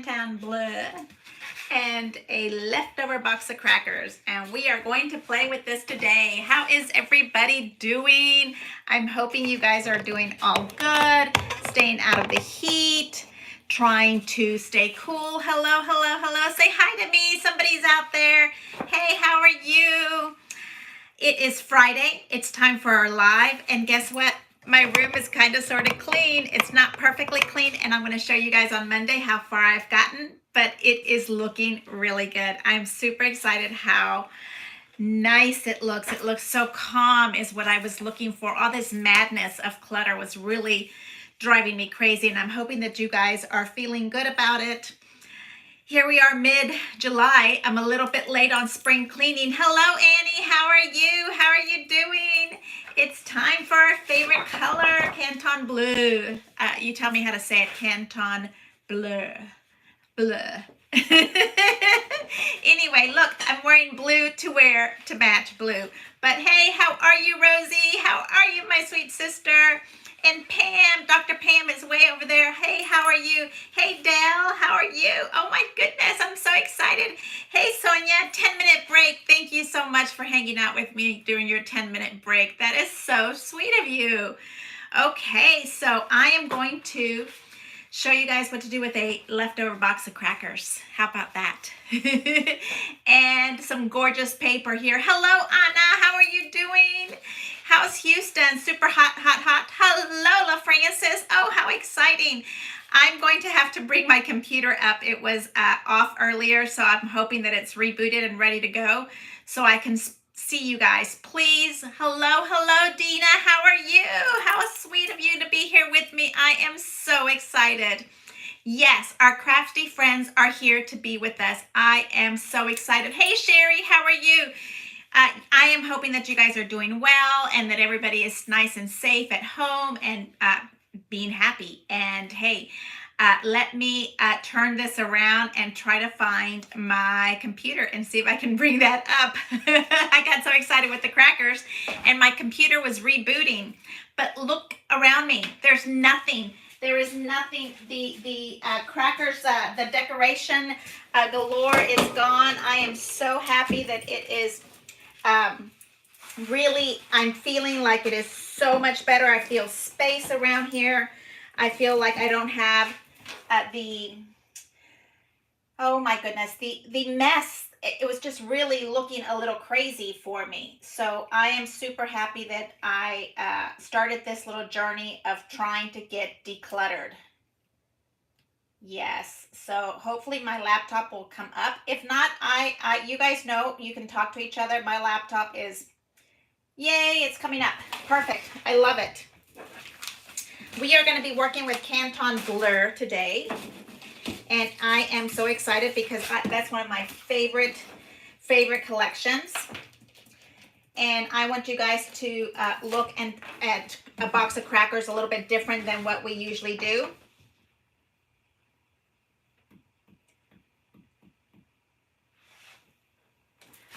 Canton Bleu and a leftover box of crackers, and we are going to play with this today. How is everybody doing? I'm hoping you guys are doing all good, staying out of the heat, trying to stay cool. Hello, hello, hello. Say hi to me. Somebody's out there. Hey, how are you? It is Friday. It's time for our live, and guess what? My room is kind of sort of clean. It's not perfectly clean, and I'm going to show you guys on Monday how far I've gotten, but it is looking really good. I'm super excited how nice it looks. It looks so calm is what I was looking for. All this madness of clutter was really driving me crazy, and I'm hoping that you guys are feeling good about it. Here we are mid-July. I'm a little bit late on spring cleaning. Hello, Annie. How are you? How are you doing? It's time for our favorite color, Canton Bleu. You tell me how to say it, Canton Bleu. Bleu. Anyway, look, I'm wearing blue to match blue. But hey, how are you, Rosie? How are you, my sweet sister? And Pam, Dr. Pam is way over there. Hey, how are you? Hey, Dell, how are you? Oh my goodness, I'm so excited. Hey, Sonia, 10-minute break. Thank you so much for hanging out with me during your 10-minute break. That is so sweet of you. Okay, so I am going to show you guys what to do with a leftover box of crackers. How about that? And some gorgeous paper here. Hello, Anna, how are you doing? How's Houston? Super hot, hot, hot. Hello, La Francis. Oh, how exciting. I'm going to have to bring my computer up. It was off earlier, so I'm hoping that it's rebooted and ready to go so I can see you guys. Please. Hello, hello, Dina. How are you? How sweet of you to be here with me. I am so excited. Yes, our crafty friends are here to be with us. I am so excited. Hey, Sherry, how are you? I am hoping that you guys are doing well and that everybody is nice and safe at home and being happy. And hey, let me turn this around and try to find my computer and see if I can bring that up. I got so excited with the crackers and my computer was rebooting. But look around me. There's nothing. There is nothing. The crackers, the decoration galore is gone. I am so happy that it is really, I'm feeling like it is so much better. I feel space around here. I feel like I don't have oh my goodness, the mess. It was just really looking a little crazy for me. So I am super happy that I started this little journey of trying to get decluttered. Yes, so hopefully my laptop will come up. If not, you guys know you can talk to each other. My laptop is, yay, it's coming up. Perfect. I love it. We are going to be working with Canton Bleu today, and I am so excited because that's one of my favorite collections. And I want you guys to look at a box of crackers a little bit different than what we usually do.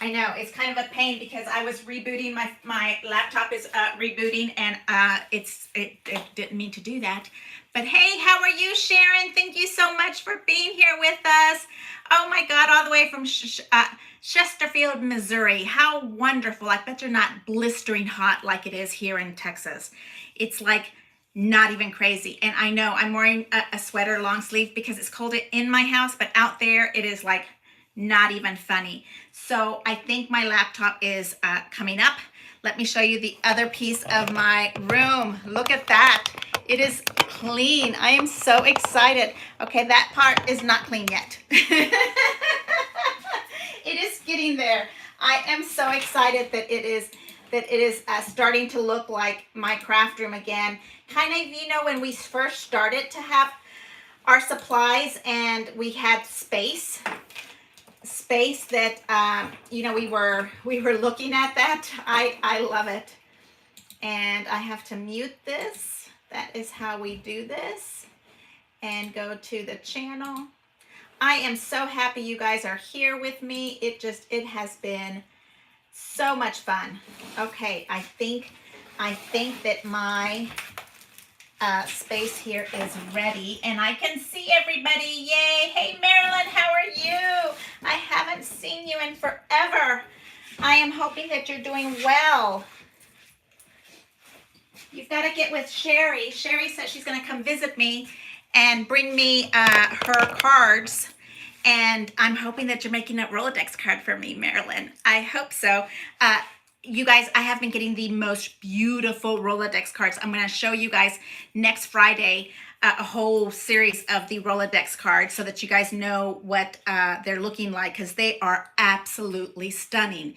I know, it's kind of a pain because I was rebooting, my laptop is rebooting, and it didn't mean to do that. But hey, how are you, Sharon? Thank you so much for being here with us. Oh my God, all the way from Chesterfield, Missouri. How wonderful. I bet you're not blistering hot like it is here in Texas. It's like not even crazy. And I know I'm wearing a sweater, long sleeve, because it's cold in my house, but out there it is like not even funny. So I think my laptop is coming up. Let me show you the other piece of my room. Look at that. It is clean. I am so excited. Okay, that part is not clean yet. It is getting there. I am so excited that it is starting to look like my craft room again. Kind of, you know, when we first started to have our supplies and we had space that you know, we were looking at that. I love it. And I have to mute this. That is how we do this. And go to the channel. I am so happy you guys are here with me. It has been so much fun. Okay, I think that my space here is ready, and I can see everybody. Yay! Hey, Marilyn, how are you? I haven't seen you in forever. I am hoping that you're doing well. You've got to get with Sherry. Sherry said she's going to come visit me and bring me her cards. And I'm hoping that you're making a Rolodex card for me, Marilyn. I hope so. You guys, I have been getting the most beautiful Rolodex cards. I'm going to show you guys next Friday a whole series of the Rolodex cards so that you guys know what they're looking like, because they are absolutely stunning.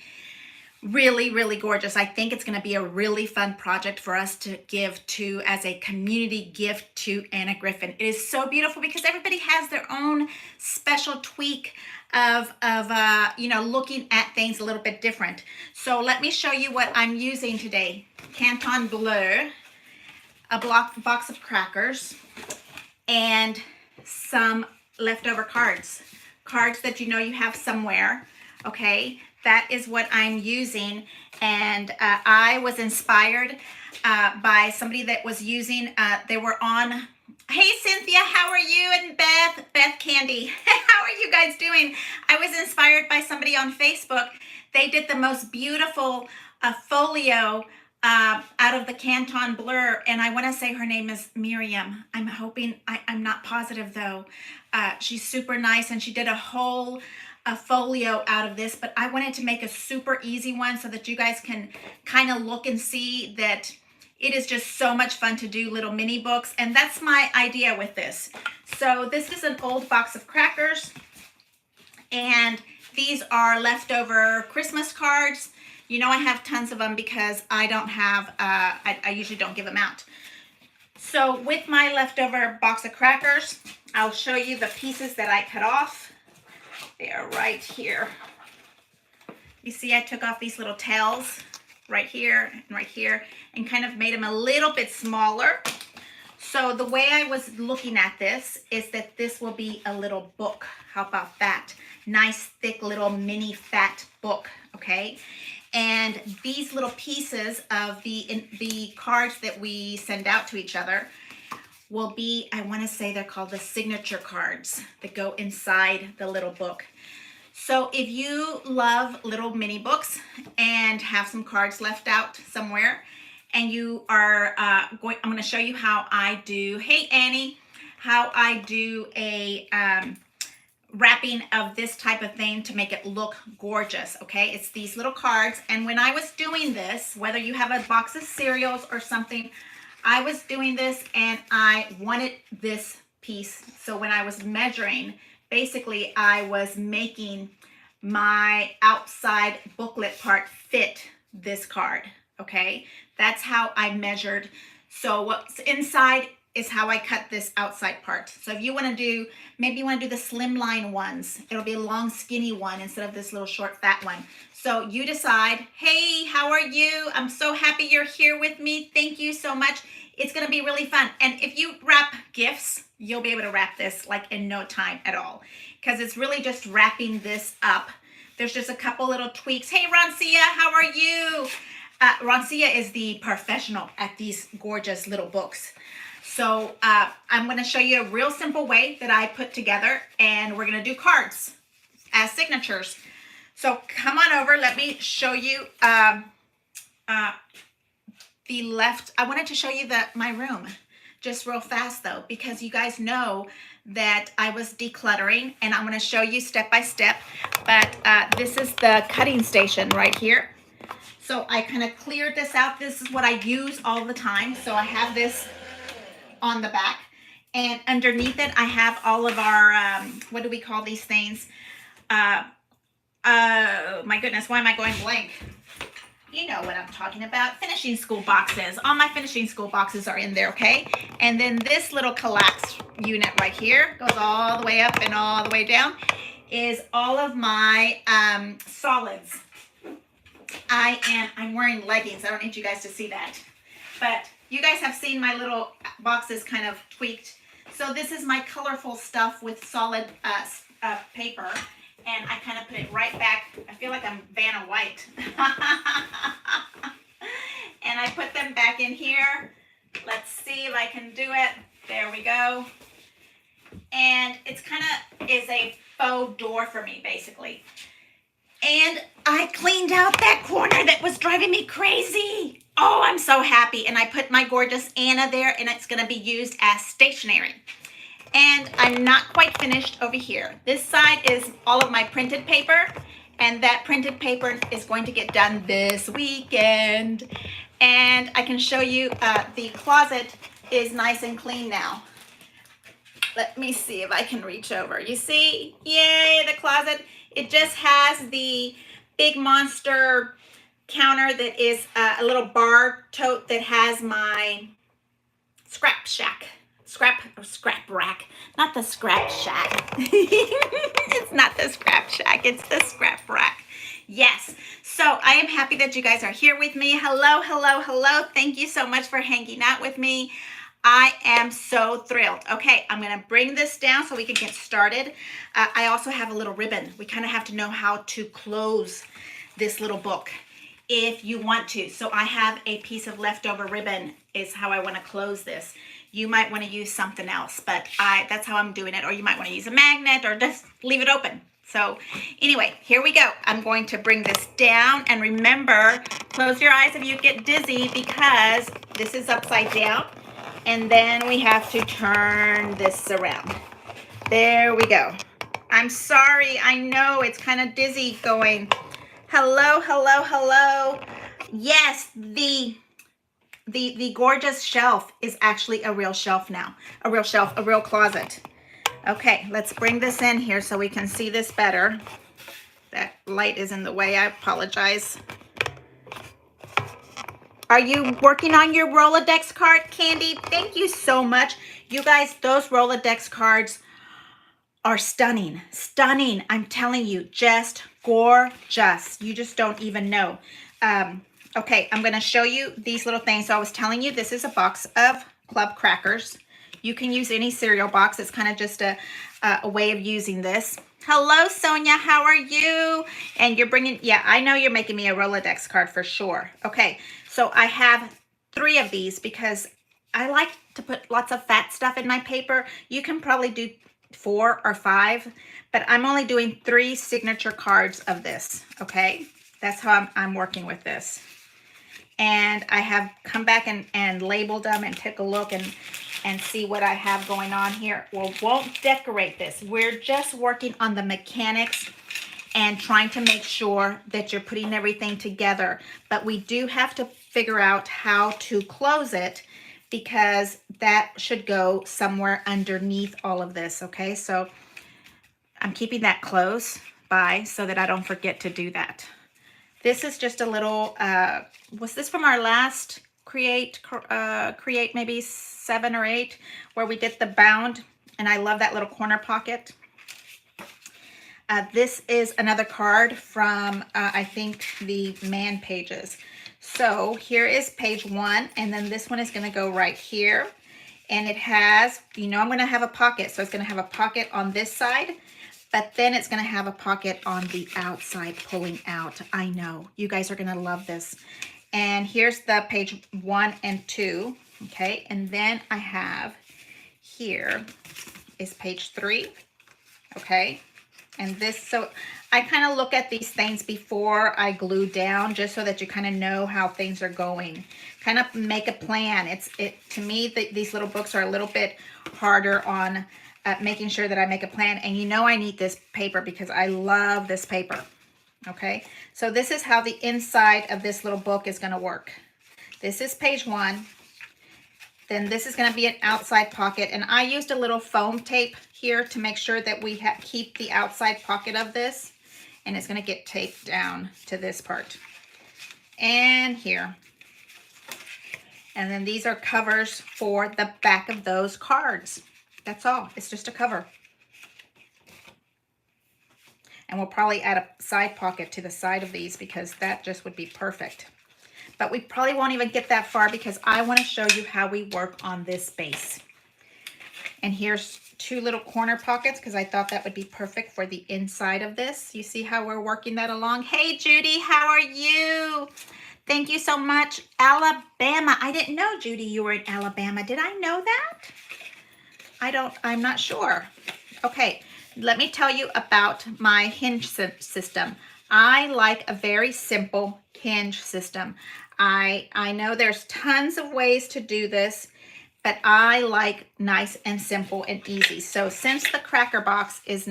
Really, really gorgeous. I think it's going to be a really fun project for us to give to as a community gift to Anna Griffin. It is so beautiful because everybody has their own special tweak of looking at things a little bit different. So let me show you what I'm using today. Canton Bleu, a box of crackers, and some leftover cards. Cards that you know you have somewhere, okay? That is what I'm using, and I was inspired by somebody that was using, they were on, hey Cynthia, how are you? And Beth Candy, how are you guys doing? I was inspired by somebody on Facebook. They did the most beautiful folio out of the Canton Bleu, and I want to say her name is Miriam. I'm hoping, I'm not positive though. She's super nice, and she did a whole folio out of this, but I wanted to make a super easy one so that you guys can kind of look and see that it is just so much fun to do little mini books, and that's my idea with this. So this is an old box of crackers, and these are leftover Christmas cards. You know, I have tons of them because I don't have, I usually don't give them out. So with my leftover box of crackers, I'll show you the pieces that I cut off. They are right here. You see I took off these little tails right here and right here and kind of made them a little bit smaller. So the way I was looking at this is that this will be a little book. How about that? Nice, thick, little mini fat book, okay? And these little pieces of the cards that we send out to each other will be, I want to say they're called the signature cards that go inside the little book. So if you love little mini books and have some cards left out somewhere, and you are I'm going to show you how I do, hey Annie, how I do a wrapping of this type of thing to make it look gorgeous, okay? It's these little cards, and when I was doing this, whether you have a box of cereals or something, I was doing this and I wanted this piece. So when I was measuring, basically I was making my outside booklet part fit this card, okay? That's how I measured. So what's inside is how I cut this outside part. So if you want to do, maybe you want to do the slimline ones, it'll be a long skinny one instead of this little short fat one. So you decide. Hey, how are you? I'm so happy you're here with me. Thank you so much. It's going to be really fun. And if you wrap gifts, you'll be able to wrap this like in no time at all, because it's really just wrapping this up. There's just a couple little tweaks. Hey, Roncia, how are you? Roncia is the professional at these gorgeous little books. So I'm going to show you a real simple way that I put together, and we're going to do cards as signatures. So come on over. Let me show you the left. I wanted to show you my room just real fast though, because you guys know that I was decluttering, and I'm going to show you step by step. But this is the cutting station right here. So I kind of cleared this out. This is what I use all the time. So I have this on the back, and underneath it I have all of our what do we call these things? Oh my goodness, why am I going blank? You know what I'm talking about. Finishing school boxes. All my finishing school boxes are in there, okay? And then this little collapse unit right here goes all the way up and all the way down, is all of my solids. I'm wearing leggings. I don't need you guys to see that, but you guys have seen my little boxes kind of tweaked. So this is my colorful stuff with solid paper, and I kind of put it right back. I feel like I'm Vanna White. And I put them back in here Let's see if I can do it. There we go. And it's kind of is a faux door for me, basically. And I cleaned out that corner that was driving me crazy. Oh, I'm so happy. And I put my gorgeous Anna there, and it's going to be used as stationery. And I'm not quite finished over here. This side is all of my printed paper, and that printed paper is going to get done this weekend. And I can show you the closet is nice and clean now. Let me see if I can reach over. You see? Yay, the closet. It just has the big monster counter that is a little bar tote that has my scrap rack. Not the scrap shack. It's not the scrap shack. It's the scrap rack. Yes. So I am happy that you guys are here with me. Hello, hello, hello. Thank you so much for hanging out with me. I am so thrilled. Okay, I'm going to bring this down so we can get started. I also have a little ribbon. We kind of have to know how to close this little book if you want to. So I have a piece of leftover ribbon is how I want to close this. You might want to use something else, but that's how I'm doing it. Or you might want to use a magnet or just leave it open. So anyway, here we go. I'm going to bring this down, and remember, close your eyes if you get dizzy because this is upside down. And then we have to turn this around. There we go. I'm sorry. I know it's kind of dizzy going. Hello, hello, hello. Yes, the gorgeous shelf is actually a real shelf now. A real shelf, a real closet. Okay, let's bring this in here so we can see this better. That light is in the way. I apologize. Are you working on your Rolodex card, Candy? Thank you so much. You guys, those Rolodex cards are stunning. Stunning. I'm telling you, just gorgeous. You just don't even know. Okay, I'm going to show you these little things. So I was telling you, this is a box of club crackers. You can use any cereal box. It's kind of just a way of using this. Hello, Sonia. How are you? And you're bringing, yeah, I know you're making me a Rolodex card for sure. Okay, so I have 3 of these because I like to put lots of fat stuff in my paper. You can probably do 4 or 5, but I'm only doing 3 signature cards of this, okay? That's how I'm working with this. And I have come back and labeled them and took a look and see what I have going on here. Well, won't decorate this. We're just working on the mechanics and trying to make sure that you're putting everything together. But we do have to figure out how to close it because that should go somewhere underneath all of this, okay? So I'm keeping that close by so that I don't forget to do that. This is just a little, was this from our last create maybe 7 or 8, where we did the bound, and I love that little corner pocket. This is another card from, I think, the man pages. So here is page 1, and then this one is going to go right here. And it has, you know, I'm going to have a pocket. So it's going to have a pocket on this side, but then it's going to have a pocket on the outside pulling out. I know. You guys are going to love this. And here's the page 1 and 2. Okay. And then I have here is page 3. Okay. And this, so I kind of look at these things before I glue down, just so that you kind of know how things are going. Kind of make a plan. To me, these little books are a little bit harder on making sure that I make a plan. And you know I need this paper because I love this paper. Okay, so this is how the inside of this little book is going to work. This is page 1. Then this is going to be an outside pocket. And I used a little foam tape here to make sure that we keep the outside pocket of this. And it's going to get taped down to this part. And here. And then these are covers for the back of those cards. That's all. It's just a cover. And we'll probably add a side pocket to the side of these because that just would be perfect. But we probably won't even get that far because I want to show you how we work on this base. And here's 2 little corner pockets because I thought that would be perfect for the inside of this. You see how we're working that along? Hey, Judy, how are you? Thank you so much, Alabama. I didn't know, Judy, you were in Alabama. Did I know that? I'm not sure. Okay, let me tell you about my hinge system. I like a very simple hinge system. I know there's tons of ways to do this, but I like nice and simple and easy. So since the cracker box is,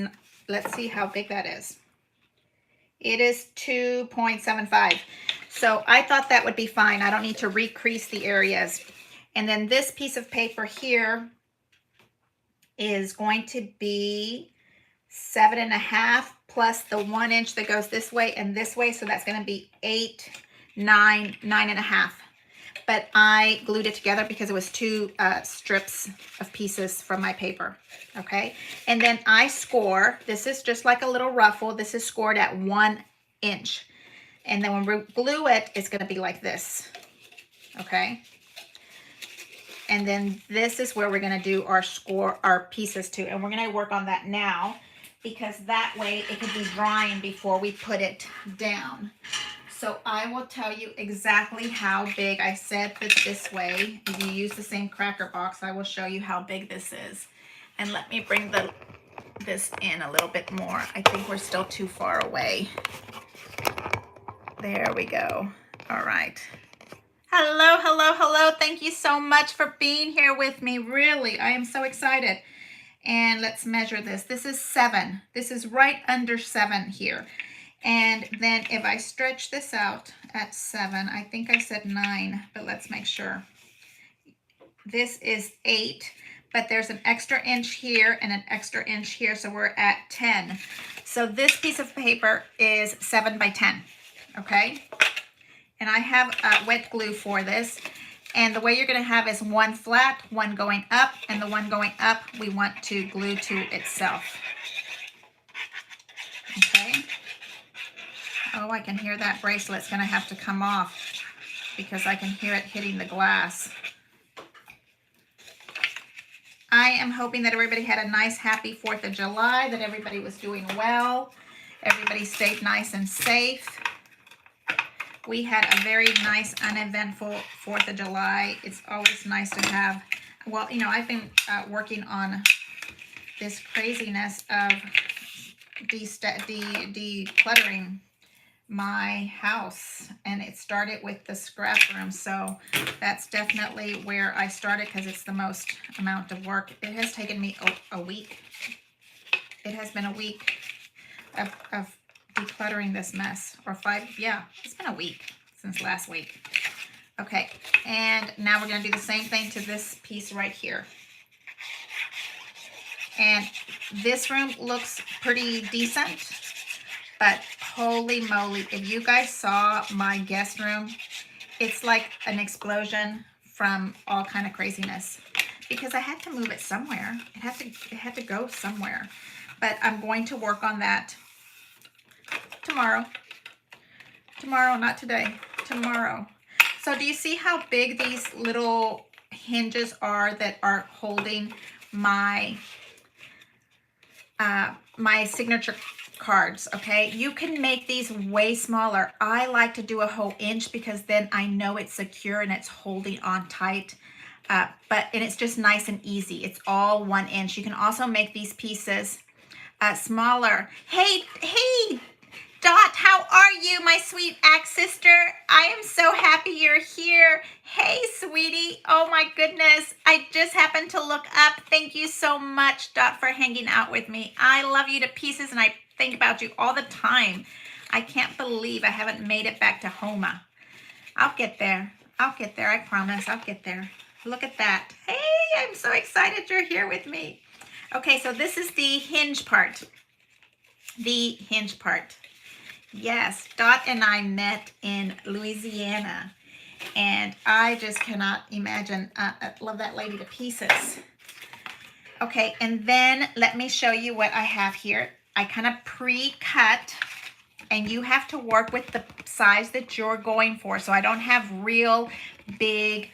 let's see how big that is. It is 2.75. So I thought that would be fine. I don't need to recrease the areas. And then this piece of paper here is going to be 7.5 plus the 1 inch that goes this way and this way. So that's going to be 8, 9, 9.5. But I glued it together because it was two strips of pieces from my paper. Okay. And then I score. This is just like a little ruffle. This is scored at 1 inch. And then when we glue it, it's going to be like this. Okay. And then this is where we're going to do our pieces too. And we're going to work on that now because that way it can be drying before we put it down. So I will tell you exactly how big. I set this way. If you use the same cracker box, I will show you how big this is. And let me bring this in a little bit more. I think we're still too far away. There we go. All right. Hello, hello, hello. Thank you so much for being here with me. Really, I am so excited. And let's measure this. This is 7. This is right under 7 here. And then if I stretch this out at 7, I think I said 9, but let's make sure. This is 8, but there's an extra inch here and an extra inch here, so we're at 10. So this piece of paper is 7 by 10, okay? And I have wet glue for this. And the way you're gonna have is one flat, one going up, and the one going up we want to glue to itself, okay? Oh, I can hear that bracelet's gonna have to come off because I can hear it hitting the glass. I am hoping that everybody had a nice, happy 4th of July, that everybody was doing well, everybody stayed nice and safe. We had a very nice, uneventful 4th of July. It's always nice to have, well, you know, I've been working on this craziness of decluttering my house, and it started with the scrap room. So that's definitely where I started because it's the most amount of work. It has taken me a week. It has been a week of decluttering this mess, or 5, yeah, it's been a week since last week. Okay, and now we're gonna do the same thing to this piece right here. And this room looks pretty decent, but holy moly, if you guys saw my guest room, it's like an explosion from all kind of craziness because I had to move it somewhere. It had to go somewhere, but I'm going to work on that tomorrow, not today, tomorrow. So do you see how big these little hinges are that are holding my my signature cards? Okay, you can make these way smaller. I like to do a whole inch because then I know it's secure and it's holding on tight. And it's just nice and easy. It's all 1 inch. You can also make these pieces smaller. Hey, Dot, how are you, my sweet axe sister? I am so happy you're here. Hey, sweetie. Oh, my goodness. I just happened to look up. Thank you so much, Dot, for hanging out with me. I love you to pieces, and I think about you all the time. I can't believe I haven't made it back to Homa. I'll get there. I'll get there. I promise. I'll get there. Look at that. Hey, I'm so excited you're here with me. Okay, so this is the hinge part. The hinge part. Yes, Dot and I met in Louisiana, and I just cannot imagine. I love that lady to pieces. Okay, and then let me show you what I have here. I kind of pre-cut, and you have to work with the size that you're going for. So I don't have real big,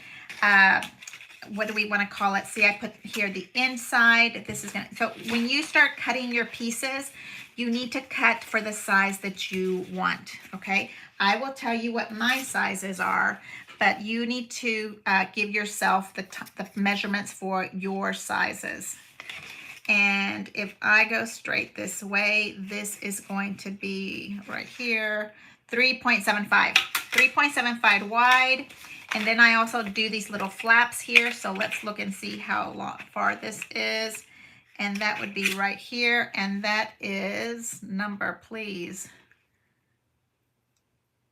what do we want to call it? See, I put here the inside. This is gonna, so when you start cutting your pieces, you need to cut for the size that you want, okay? I will tell you what my sizes are, but you need to give yourself the measurements for your sizes. And if I go straight this way, this is going to be right here, 3.75. 3.75 wide. And then I also do these little flaps here. So let's look and see how far this is. And that would be right here. And that is number, please.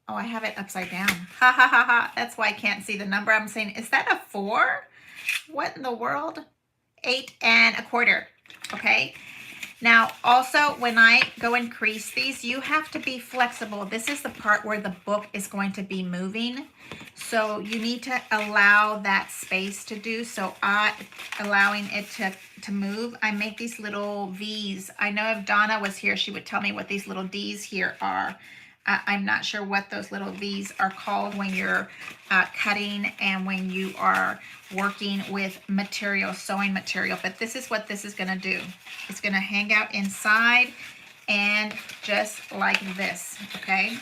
Oh, I have it upside down. Ha ha ha ha. That's why I can't see the number. I'm saying, is that a 4? What in the world? 8 1/4. Okay. Now, also, when I go and crease these, you have to be flexible. This is the part where the book is going to be moving. So you need to allow that space to do. So allowing it to move, I make these little V's. I know if Donna was here, she would tell me what these little D's here are. I'm not sure what those little V's are called when you're cutting and when you are working with material, sewing material. But this is what this is going to do. It's going to hang out inside and just like this, okay?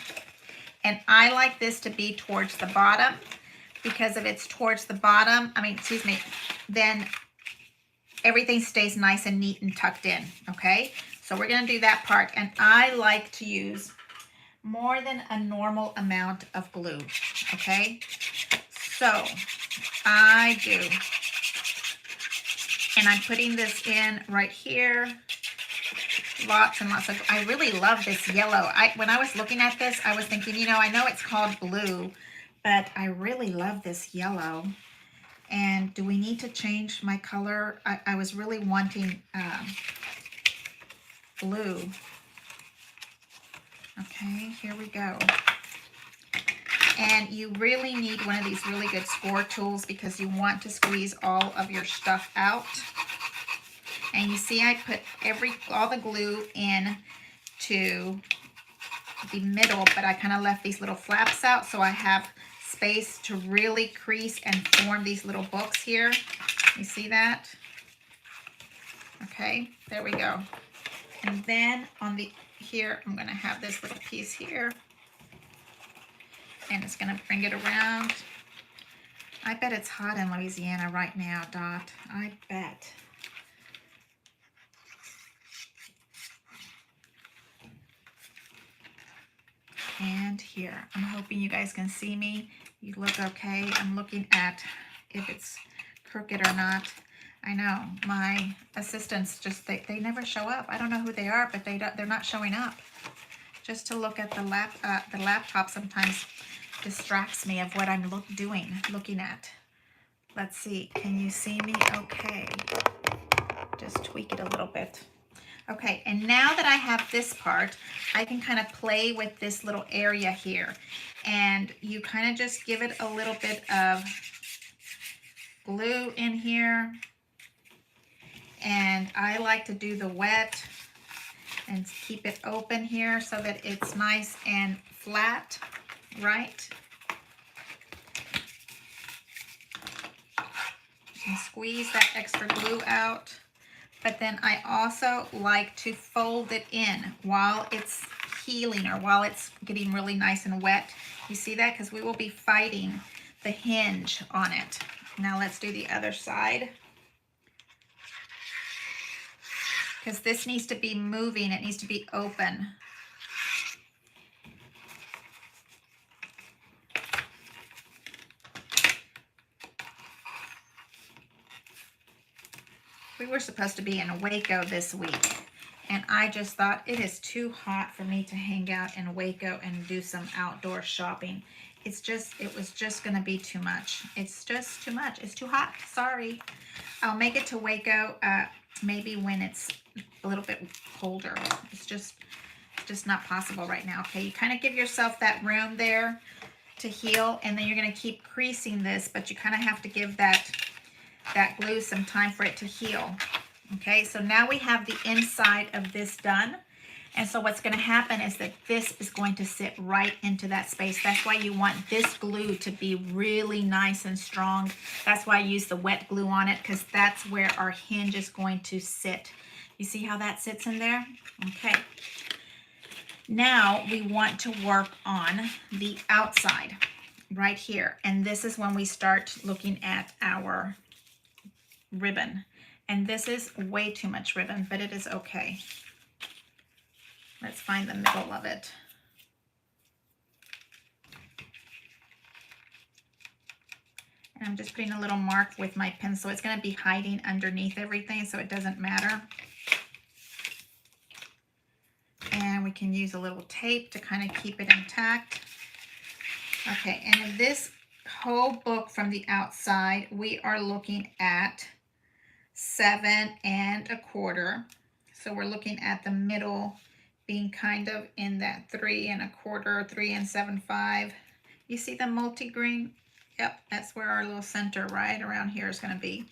And I like this to be towards the bottom because if it's towards the bottom, then everything stays nice and neat and tucked in, okay? So we're going to do that part. And I like to use more than a normal amount of glue, okay? So I do, and I'm putting this in right here, lots and lots of, I really love this yellow. When I was looking at this, I was thinking, you know, I know it's called blue, but I really love this yellow. And do we need to change my color? I was really wanting blue. Okay, here we go. And you really need one of these really good score tools because you want to squeeze all of your stuff out. And you see I put all the glue in to the middle, but I kind of left these little flaps out so I have space to really crease and form these little books here. You see that? Okay, there we go. And then on the here, I'm going to have this little piece here, and it's going to bring it around. I bet it's hot in Louisiana right now, Dot. I bet. And here, I'm hoping you guys can see me. You look okay. I'm looking at if it's crooked or not. I know my assistants just they never show up. I don't know who they are, but they're not showing up. Just to look at the laptop sometimes distracts me of what I'm looking at. Let's see. Can you see me? Okay. Just tweak it a little bit. Okay, and now that I have this part, I can kind of play with this little area here. And you kind of just give it a little bit of glue in here. And I like to do the wet and keep it open here so that it's nice and flat, right? And squeeze that extra glue out. But then I also like to fold it in while it's healing or while it's getting really nice and wet. You see that? Because we will be fighting the hinge on it. Now let's do the other side. Because this needs to be moving, it needs to be open. We were supposed to be in Waco this week, and I just thought it is too hot for me to hang out in Waco and do some outdoor shopping. It was just going to be too much. It's just too much. It's too hot. Sorry. I'll make it to Waco maybe when it's a little bit colder. It's just not possible right now. Okay, you kind of give yourself that room there to heal, and then you're going to keep creasing this, but you kind of have to give that glue some time for it to heal. Okay, so now we have the inside of this done. And so what's going to happen is that this is going to sit right into that space. That's why you want this glue to be really nice and strong. That's why I use the wet glue on it, because that's where our hinge is going to sit. You see how that sits in there? Okay. Now we want to work on the outside right here. And this is when we start looking at our ribbon. And this is way too much ribbon, but it is okay. Let's find the middle of it. And I'm just putting a little mark with my pencil. It's going to be hiding underneath everything, so it doesn't matter. And we can use a little tape to kind of keep it intact. Okay, and in this whole book from the outside, we are looking at 7 1/4. So we're looking at the middle being kind of in that 3 1/4, 3 7/5. You see the multi-green? Yep, that's where our little center right around here is going to be.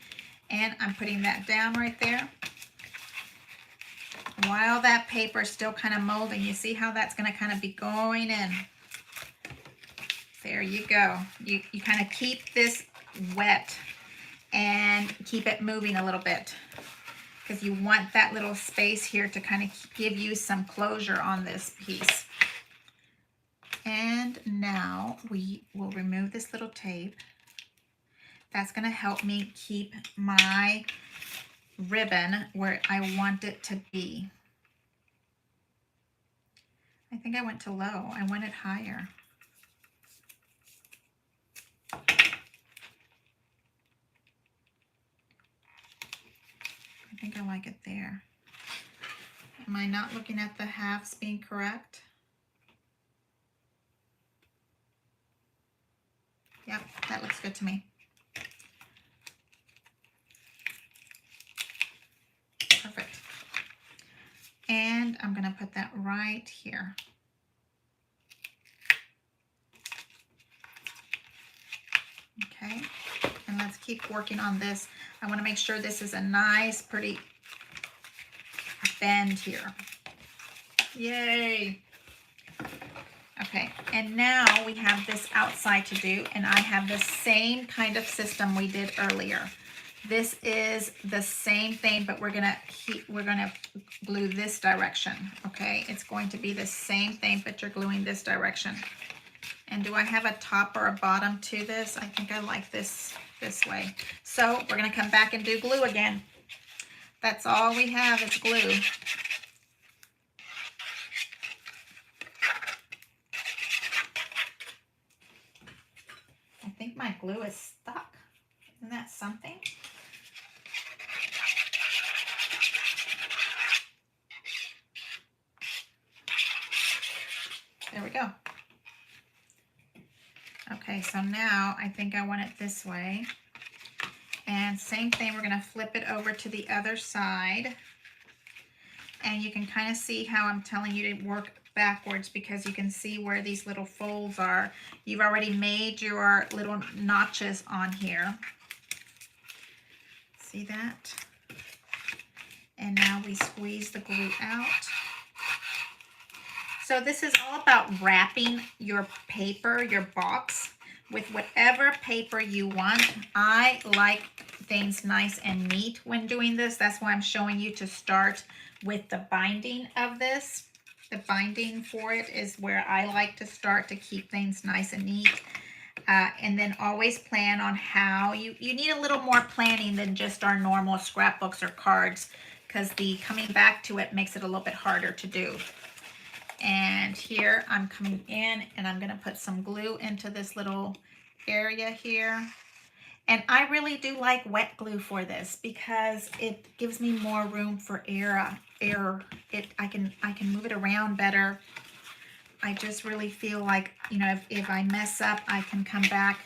And I'm putting that down right there. While that paper is still kind of molding, you see how that's going to kind of be going in. There you go. You kind of keep this wet and keep it moving a little bit because you want that little space here to kind of give you some closure on this piece. And now we will remove this little tape. That's going to help me keep my ribbon where I want it to be. I think I went too low. I want it higher. I think I like it there. Am I not looking at the halves being correct? Yep, that looks good to me. Perfect. And I'm going to put that right here. Okay, and let's keep working on this. I want to make sure this is a nice, pretty bend here. Yay! Okay, and now we have this outside to do, and I have the same kind of system we did earlier. This is the same thing, but we're gonna glue this direction. Okay, it's going to be the same thing, but you're gluing this direction. And do I have a top or a bottom to this? I think I like this way. So we're gonna come back and do glue again. That's all we have is glue. I think my glue is stuck. Isn't that something? There we go. Okay, so now I think I want it this way. And same thing, we're going to flip it over to the other side. And you can kind of see how I'm telling you to work backwards because you can see where these little folds are. You've already made your little notches on here. See that? And now we squeeze the glue out. So this is all about wrapping your paper, your box, with whatever paper you want. I like things nice and neat when doing this. That's why I'm showing you to start with the binding of this. The binding for it is where I like to start to keep things nice and neat. And then always plan on how you need a little more planning than just our normal scrapbooks or cards, because the coming back to it makes it a little bit harder to do. And here I'm coming in and I'm going to put some glue into this little area here. And I really do like wet glue for this because it gives me more room for error. I can move it around better. I just really feel like, you know, if I mess up, I can come back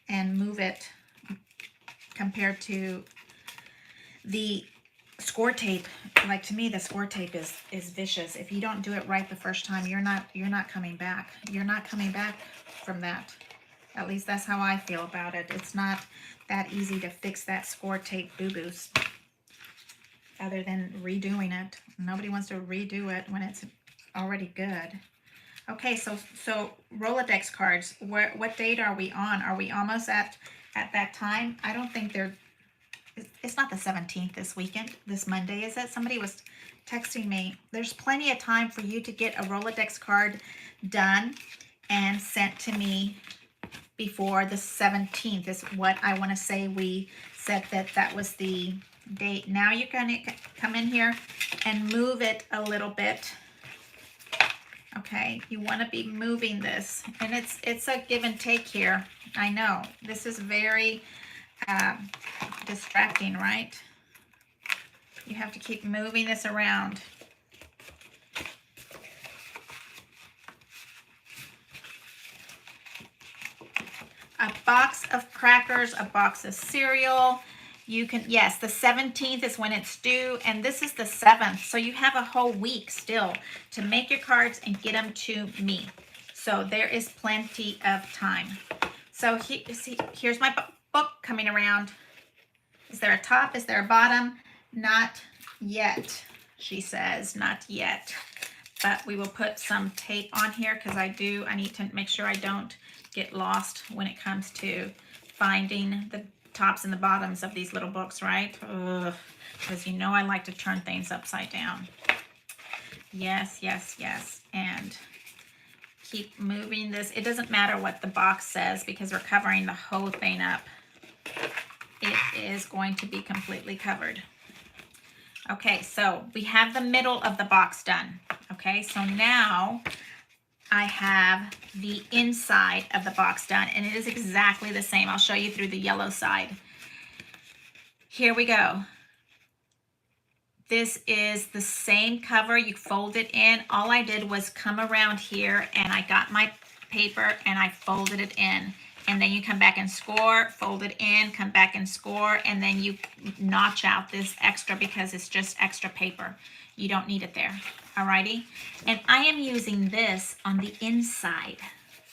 and move it compared to the score tape. Like, to me, the score tape is vicious. If you don't do it right the first time, you're not coming back. You're not coming back from that. At least that's how I feel about it. It's not that easy to fix that score tape boo-boos other than redoing it. Nobody wants to redo it when it's already good. Okay, so Rolodex cards, what date are we on? Are we almost at that time? I don't think they're It's not the 17th this weekend, this Monday, is it? Somebody was texting me. There's plenty of time for you to get a Rolodex card done and sent to me before the 17th is what I want to say. We said that was the date. Now you're going to come in here and move it a little bit. Okay, you want to be moving this, and it's a give and take here. I know this is very distracting, right? You have to keep moving this around. A box of crackers, a box of cereal. You can, yes, the 17th is when it's due, and this is the 7th. So you have a whole week still to make your cards and get them to me. So there is plenty of time. So here's my book coming around. Is there a top? Is there a bottom? Not yet, she says, not yet. But we will put some tape on here because I need to make sure I don't get lost when it comes to finding the tops and the bottoms of these little books, right? Because you know I like to turn things upside down. Yes, yes, yes. And keep moving this. It doesn't matter what the box says because we're covering the whole thing up. It is going to be completely covered. Okay, so we have the middle of the box done. Okay, so now I have the inside of the box done, and it is exactly the same. I'll show you through the yellow side. Here we go. This is the same cover. You fold it in. All I did was come around here, and I got my paper, and I folded it in. And then you come back and score, fold it in, come back and score, and then you notch out this extra because it's just extra paper. You don't need it there. Alrighty, and I am using this on the inside.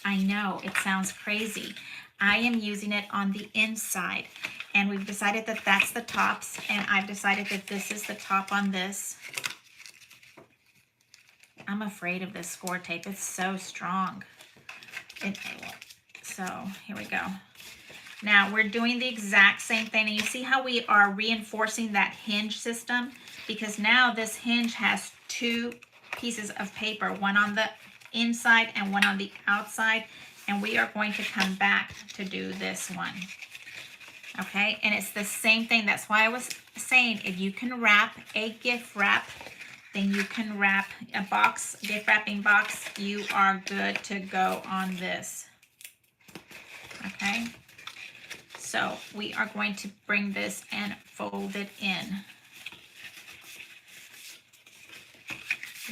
I know it sounds crazy. I am using it on the inside, and we've decided that that's the tops, and I've decided that this is the top on this. I'm afraid of this score tape. It's so strong. So here we go. Now we're doing the exact same thing, and you see how we are reinforcing that hinge system, because now this hinge has two pieces of paper, one on the inside and one on the outside, and we are going to come back to do this one. Okay, and it's the same thing. That's why I was saying if you can wrap a gift wrap, then you can wrap a box, gift wrapping box. You are good to go on this. Okay, so we are going to bring this and fold it in.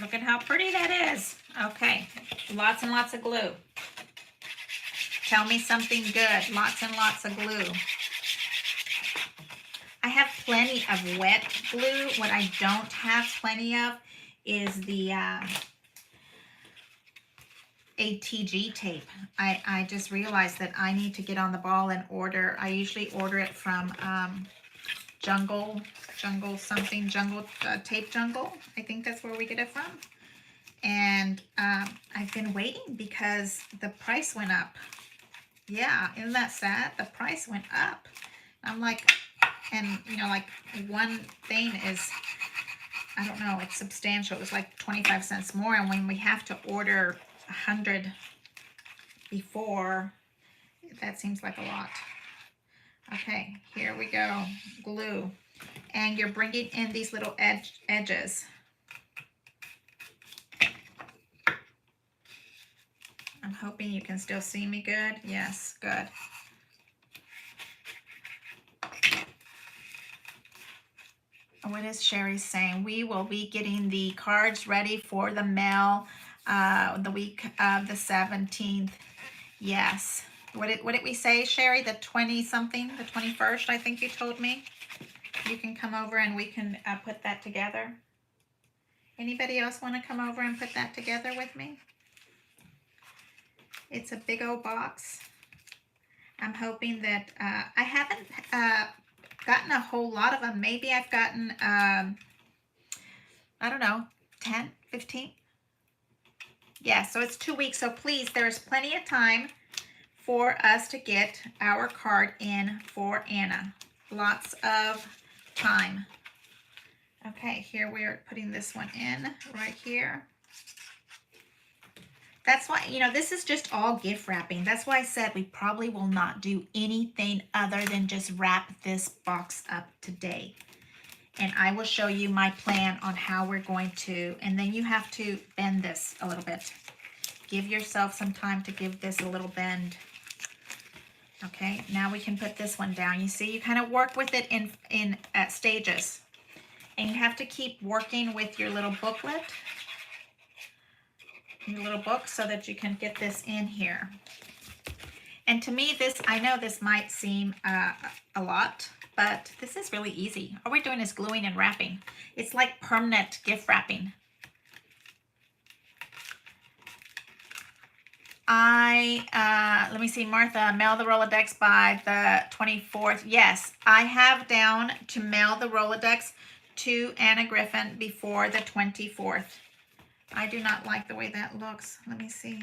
Look at how pretty that is. Okay, lots and lots of glue. Tell me something good. Lots and lots of glue. I have plenty of wet glue. What I don't have plenty of is the ATG tape. I just realized that I need to get on the ball and order. I usually order it from Jungle Tape Jungle. I think that's where we get it from. And I've been waiting because the price went up. Yeah, isn't that sad? The price went up. I'm like, and you know, like one thing is, I don't know, it's substantial. It was like 25 cents more. And when we have to order 100 before, that seems like a lot. Okay, here we go. Glue. And you're bringing in these little edges. I'm hoping you can still see me good. Yes, good. What is Sherry saying? We will be getting the cards ready for the mail the week of the 17th. Yes. What did we say, Sherry? The 20-something? The 21st, I think you told me? You can come over and we can put that together. Anybody else want to come over and put that together with me? It's a big old box. I'm hoping that I haven't gotten a whole lot of them. Maybe I've gotten, I don't know, 10, 15? Yeah, so it's 2 weeks. So please, there's plenty of time for us to get our card in for Anna. lots of time. Okay, here we're putting this one in right here. That's why, you know, this is just all gift wrapping. That's why I said we probably will not do anything other than just wrap this box up today. And I will show you my plan on how we're going to, and then you have to bend this a little bit. Give yourself some time to give this a little bend. Okay, now we can put this one down. You see, you kind of work with it in stages. And you have to keep working with your little booklet, your little book, so that you can get this in here. And to me, this, I know this might seem a lot, but this is really easy. All we're doing is gluing and wrapping. It's like permanent gift wrapping. Let me see, Martha, mail the Rolodex by the 24th. Yes, I have down to mail the Rolodex to Anna Griffin before the 24th. I do not like the way that looks. Let me see.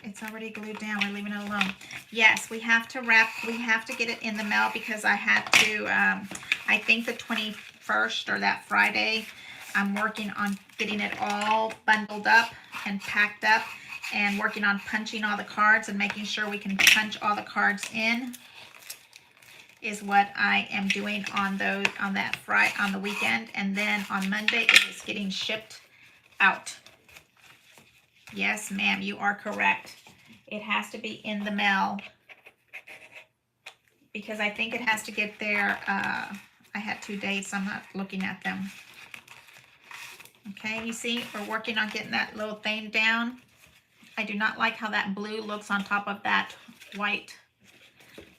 It's already glued down. We're leaving it alone. Yes, we have to wrap. We have to get it in the mail because I had to, I think the 21st or that Friday, I'm working on getting it all bundled up and packed up and working on punching all the cards and making sure we can punch all the cards in is what I am doing on those, on that Friday, on the weekend. And then on Monday, it is getting shipped out. Yes, ma'am, you are correct. It has to be in the mail because I think it has to get there. I had 2 dates. I'm not looking at them. Okay, you see, we're working on getting that little thing down. I do not like how that blue looks on top of that white.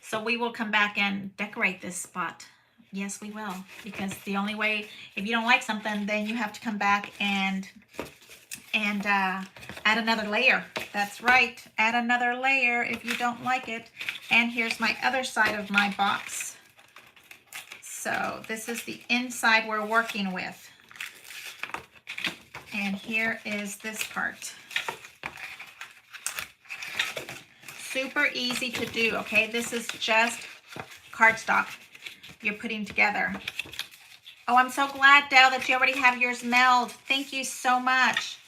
So we will come back and decorate this spot. Yes, we will. Because the only way, if you don't like something, then you have to come back and add another layer. That's right, add another layer if you don't like it. And here's my other side of my box. So this is the inside we're working with. And here is this part. Super easy to do, okay? This is just cardstock you're putting together. Oh, I'm so glad, Dale, that you already have yours mailed. Thank you so much.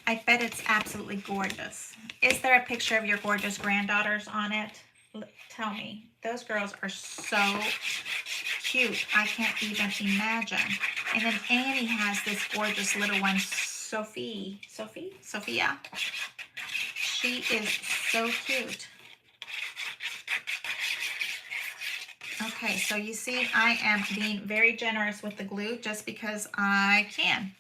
I bet it's absolutely gorgeous. Is there a picture of your gorgeous granddaughters on it? Tell me. Those girls are so cute. I can't even imagine. And then Annie has this gorgeous little one, Sophia. She is so cute. Okay, so you see, I am being very generous with the glue just because I can.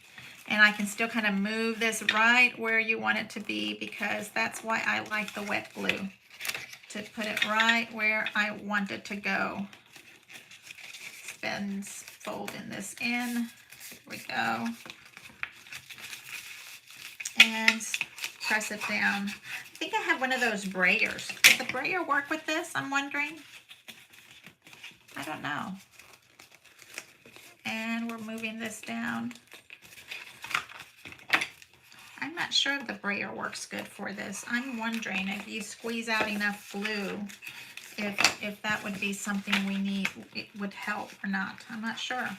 And I can still kind of move this right where you want it to be because that's why I like the wet glue. To put it right where I want it to go. Folding this in. Here we go. And press it down. I think I have one of those brayers. Does the brayer work with this? I'm wondering. I don't know. And we're moving this down. I'm not sure if the brayer works good for this. I'm wondering if you squeeze out enough glue, if that would be something we need, it would help or not. I'm not sure.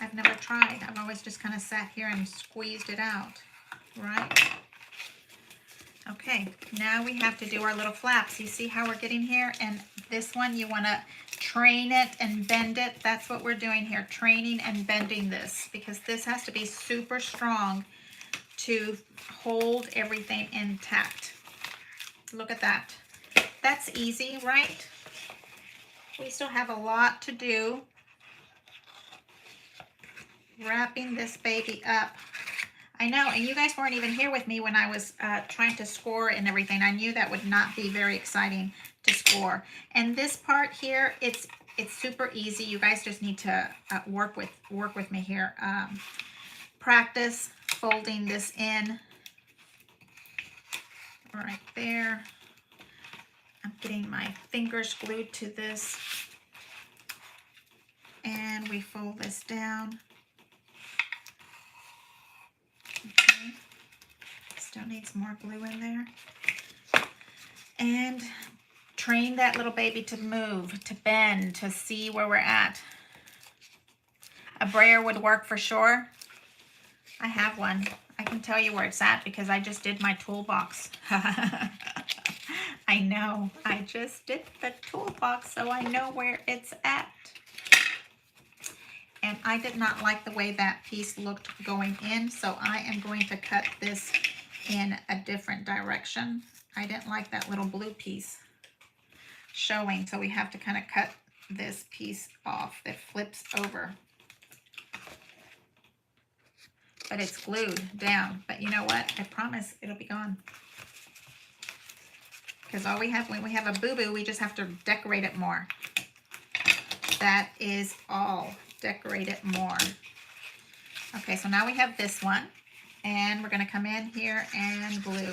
I've never tried. I've always just kind of sat here and squeezed it out, right? Okay, now we have to do our little flaps. You see how we're getting here? And this one, you want to train it and bend it. That's what we're doing here, training and bending this, because this has to be super strong to hold everything intact. Look at that. That's easy, right? We still have a lot to do. Wrapping this baby up. I know, and you guys weren't even here with me when I was trying to score and everything. I knew that would not be very exciting to score. And this part here, it's super easy. You guys just need to work with me here. Practice folding this in right there. I'm getting my fingers glued to this. And we fold this down. Okay. Still needs more glue in there. And train that little baby to move, to bend, to see where we're at. A brayer would work for sure. I have one. I can tell you where it's at because I just did my toolbox. I know. I just did the toolbox, so I know where it's at. And I did not like the way that piece looked going in, so I am going to cut this in a different direction. I didn't like that little blue piece showing, so we have to kind of cut this piece off that flips over. But it's glued down. But you know what? I promise it'll be gone. Because all we have, when we have a boo-boo, we just have to decorate it more. That is all. Decorate it more. Okay, so now we have this one. And we're going to come in here and glue.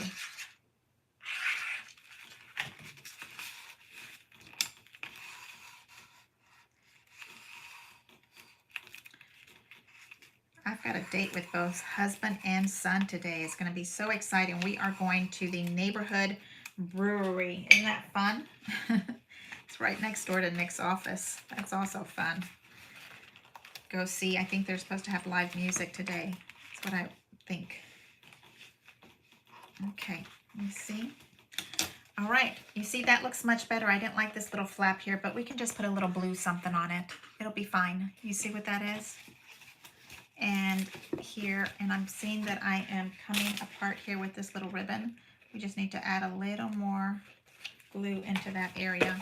I've got a date with both husband and son today. It's going to be so exciting. We are going to the neighborhood brewery. Isn't that fun? It's right next door to Nick's office. That's also fun. Go see. I think they're supposed to have live music today. That's what I think. Okay, let me see. All right, you see that looks much better. I didn't like this little flap here, but we can just put a little blue something on it. It'll be fine. You see what that is? And here, and I'm seeing that I am coming apart here with this little ribbon. We just need to add a little more glue into that area.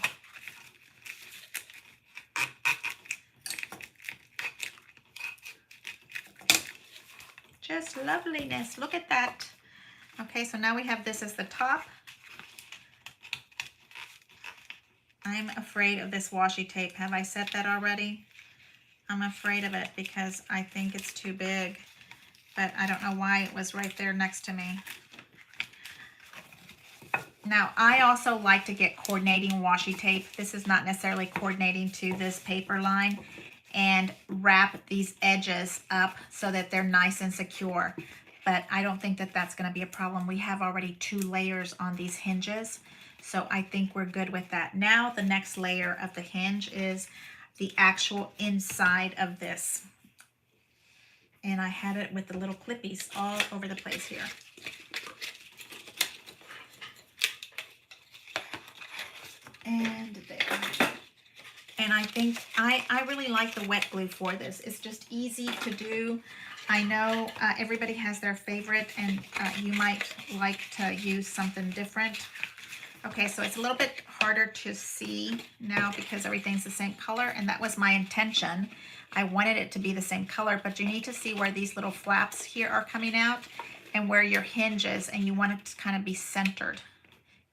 Just loveliness. Look at that. Okay, so now we have this as the top. I'm afraid of this washi tape. Have I said that already? I'm afraid of it because I think it's too big, but I don't know why it was right there next to me. Now, I also like to get coordinating washi tape. This is not necessarily coordinating to this paper line, and wrap these edges up so that they're nice and secure. But I don't think that that's going to be a problem. We have already 2 layers on these hinges, so I think we're good with that. Now, the next layer of the hinge is the actual inside of this. And I had it with the little clippies all over the place here. And there. And I think I really like the wet glue for this. It's just easy to do. I know everybody has their favorite, and you might like to use something different. Okay, so it's a little bit harder to see now because everything's the same color, and that was my intention. I wanted it to be the same color, but you need to see where these little flaps here are coming out and where your hinge is, and you want it to kind of be centered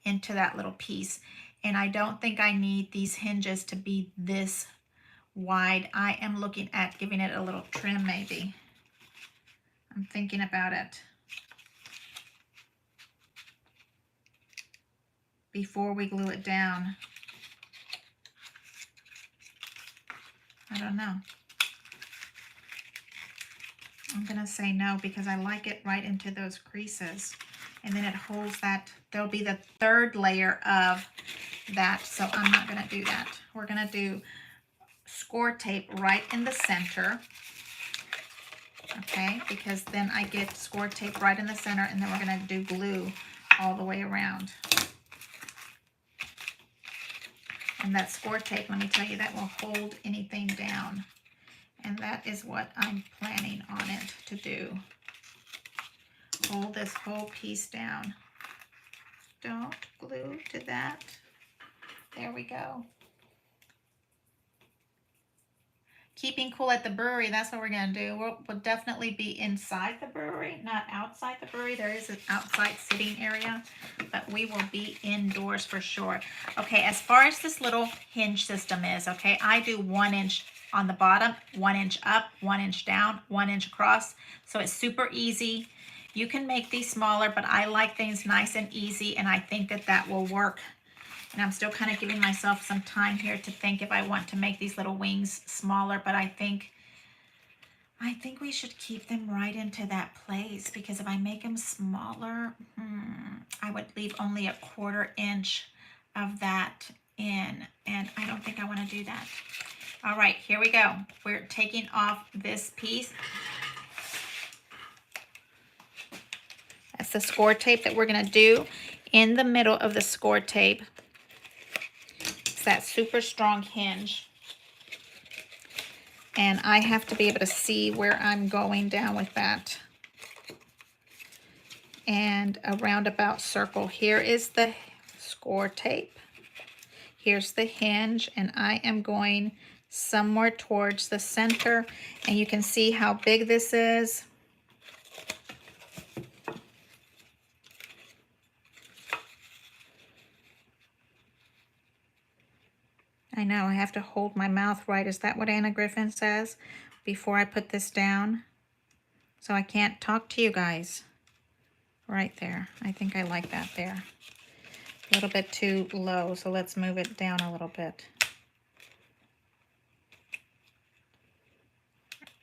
into that little piece. And I don't think I need these hinges to be this wide. I am looking at giving it a little trim maybe. I'm thinking about it before we glue it down. I don't know. I'm gonna say no because I like it right into those creases. And then it holds that. There'll be the 3rd layer of that, so I'm not gonna do that. We're gonna do score tape right in the center. Okay, because then I get score tape right in the center, and then we're gonna do glue all the way around. And that score tape, let me tell you, that will hold anything down. And that is what I'm planning on it to do. Hold this whole piece down. Don't glue to that. There we go. Keeping cool at the brewery, that's what we're going to do. We'll definitely be inside the brewery, not outside the brewery. There is an outside sitting area, but we will be indoors for sure. Okay, as far as this little hinge system is, okay, I do 1 inch on the bottom, 1 inch up, 1 inch down, 1 inch across. So it's super easy. You can make these smaller, but I like things nice and easy, and I think that that will work. And I'm still kind of giving myself some time here to think if I want to make these little wings smaller, but I think we should keep them right into that place, because if I make them smaller, I would leave only a 1/4 inch of that in, and I don't think I want to do that. All right, here we go. We're taking off this piece. That's the score tape that we're going to do in the middle of the score tape. It's that super strong hinge. And I have to be able to see where I'm going down with that. And a roundabout circle. Here is the score tape. Here's the hinge, and I am going somewhere towards the center, and you can see how big this is. I know, I have to hold my mouth right. Is that what Anna Griffin says before I put this down? So I can't talk to you guys. Right there. I think I like that there. A little bit too low, so let's move it down a little bit.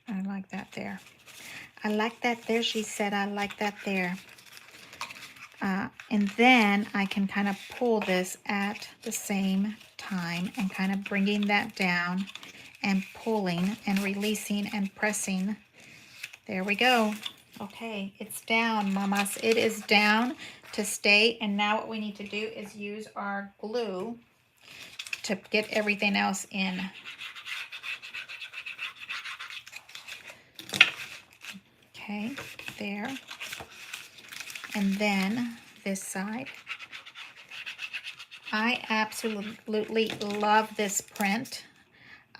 I like that there. I like that there, she said. I like that there. And then I can kind of pull this at the same time and kind of bringing that down and pulling and releasing and pressing. There we go. Okay, it's down, mamas. It is down to stay. And now what we need to do is use our glue to get everything else in. Okay, there. And then this side. I absolutely love this print.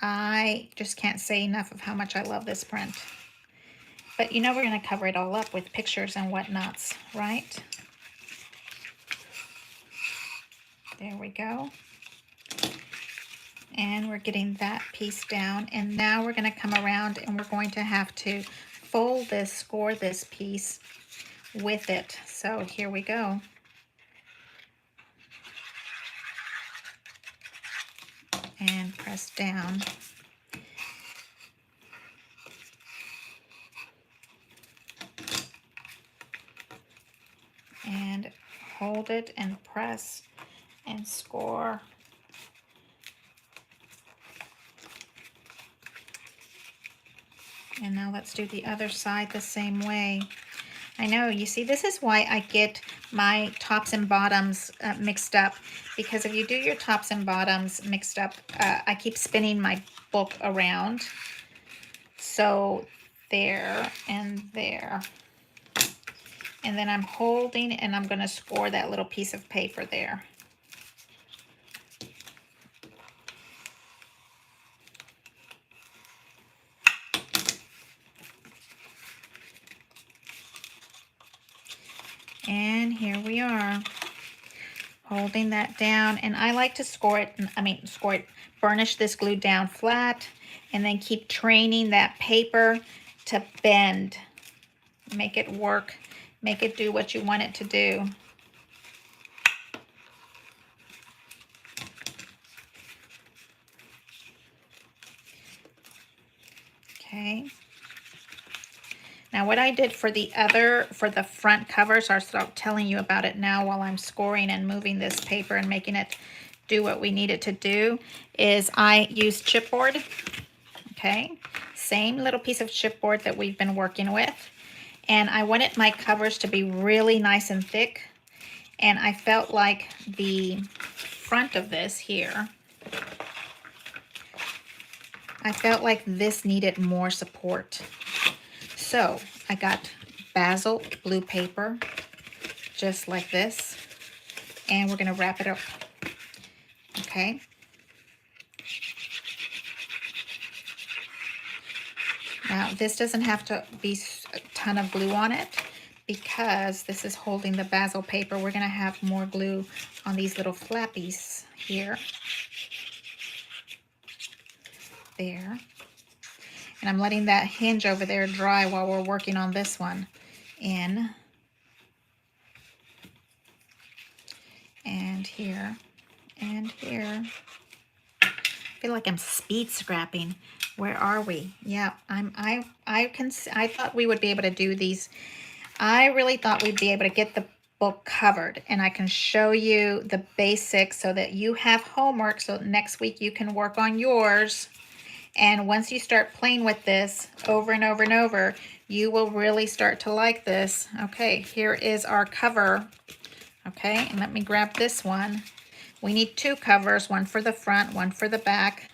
I just can't say enough of how much I love this print. But you know we're going to cover it all up with pictures and whatnots, right? There we go. And we're getting that piece down. And now we're going to come around and we're going to have to fold this, score this piece with it. So here we go. And press down. And hold it and press and score. And now let's do the other side the same way. I know, you see, this is why I get my tops and bottoms mixed up, because if you do your tops and bottoms mixed up, I keep spinning my book around. So there and there. And then I'm holding and I'm going to score that little piece of paper there. And here we are, holding that down. And I like to burnish this glue down flat and then keep training that paper to bend. Make it work, make it do what you want it to do. Okay. Now what I did for the front covers, I'll start telling you about it now while I'm scoring and moving this paper and making it do what we need it to do, is I used chipboard. Okay, same little piece of chipboard that we've been working with. And I wanted my covers to be really nice and thick. And I felt like the front of this here, I felt like this needed more support. So I got basil blue paper, just like this, and we're going to wrap it up. Okay. Now this doesn't have to be a ton of glue on it, because this is holding the basil paper. We're going to have more glue on these little flappies here. There. And I'm letting that hinge over there dry while we're working on this one. In. And here. And here. I feel like I'm speed scrapping. Where are we? Yeah, I thought we would be able to do these. I really thought we'd be able to get book covered, and I can show you the basics so that you have homework, so next week you can work on yours. And once you start playing with this over and over and over, you will really start to like this. Okay, here is our cover. Okay, and let me grab this one. We need two covers, one for the front, one for the back.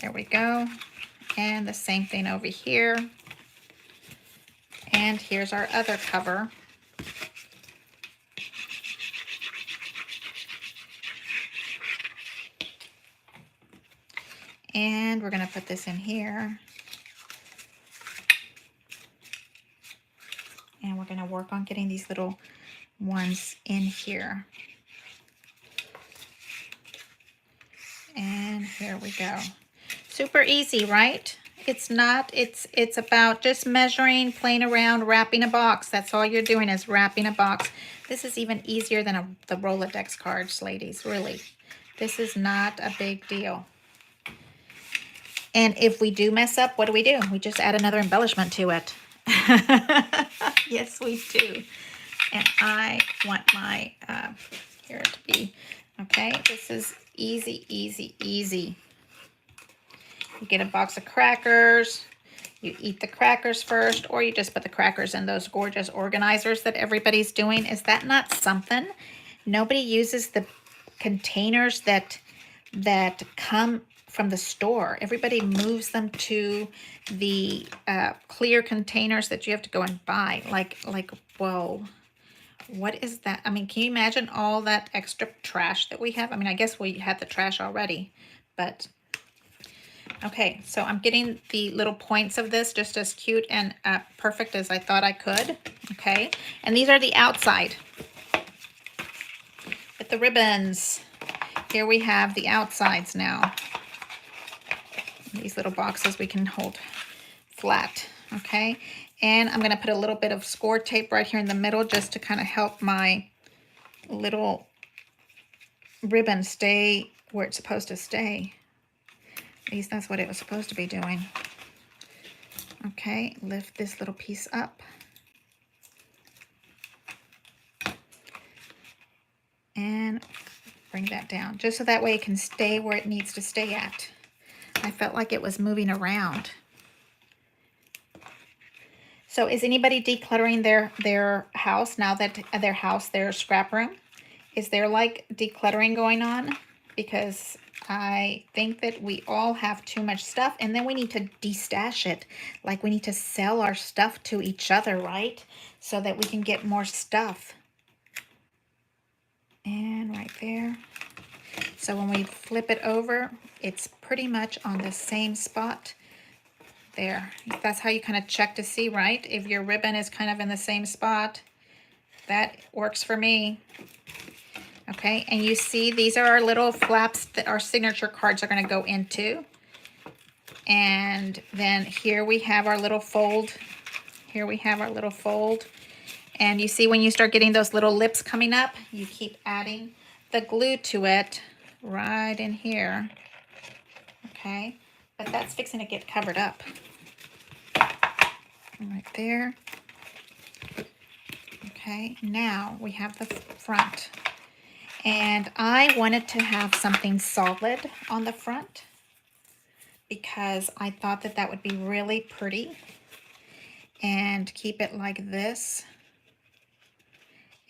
There we go. And the same thing over here. And here's our other cover. And we're going to put this in here. And we're going to work on getting these little ones in here. And here we go. Super easy, right? It's not, it's about just measuring, playing around, wrapping a box. That's all you're doing is wrapping a box. This is even easier than the Rolodex cards, ladies, really. This is not a big deal. And if we do mess up, what do? We just add another embellishment to it. Yes, we do. And I want my, here to be, okay, this is easy, easy, easy. You get a box of crackers, you eat the crackers first, or you just put the crackers in those gorgeous organizers that everybody's doing. Is that not something? Nobody uses the containers that come from the store. Everybody moves them to the clear containers that you have to go and buy. Like, whoa, what is that? I mean, can you imagine all that extra trash that we have? I mean, I guess we had the trash already, but okay. So I'm getting the little points of this just as cute and perfect as I thought I could. Okay, and these are the outside with the ribbons. Here we have the outsides now. These little boxes we can hold flat, okay? And I'm going to put a little bit of score tape right here in the middle just to kind of help my little ribbon stay where it's supposed to stay. At least that's what it was supposed to be doing. Okay, lift this little piece up. And bring that down, just so that way it can stay where it needs to stay at. I felt like it was moving around. So is anybody decluttering their house now that their scrap room? Is there like decluttering going on? Because I think that we all have too much stuff, and then we need to destash it. Like we need to sell our stuff to each other, right? So that we can get more stuff. And right there. So when we flip it over, it's pretty much on the same spot there. That's how you kind of check to see, right? If your ribbon is kind of in the same spot, that works for me. Okay, and you see these are our little flaps that our signature cards are going to go into. And then here we have our little fold. Here we have our little fold. And you see when you start getting those little lips coming up, you keep adding the glue to it right in here. Okay, but that's fixing to get covered up. Right there. Okay, now we have the front. And I wanted to have something solid on the front because I thought that that would be really pretty. And keep it like this.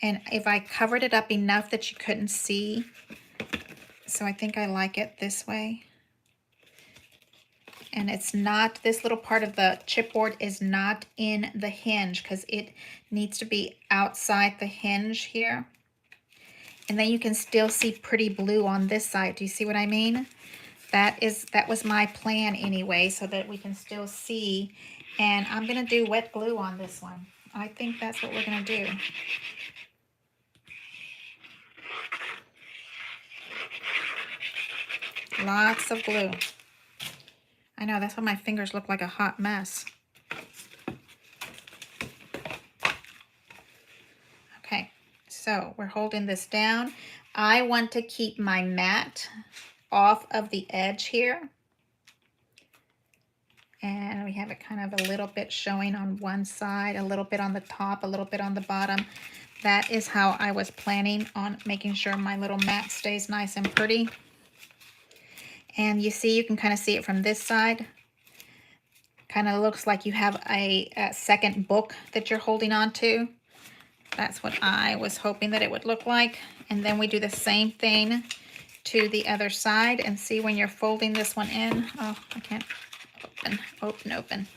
And if I covered it up enough that you couldn't see, so I think I like it this way. And it's not, this little part of the chipboard is not in the hinge because it needs to be outside the hinge here. And then you can still see pretty blue on this side. Do you see what I mean? That was my plan anyway, so that we can still see. And I'm gonna do wet glue on this one. I think that's what we're gonna do. Lots of glue. I know, that's why my fingers look like a hot mess. Okay, so we're holding this down. I want to keep my mat off of the edge here. And we have it kind of a little bit showing on one side, a little bit on the top, a little bit on the bottom. That is how I was planning on making sure my little mat stays nice and pretty. And you see, you can kind of see it from this side. Kind of looks like you have a second book that you're holding on to. That's what I was hoping that it would look like. And then we do the same thing to the other side, and see when you're folding this one in. Oh, I can't open.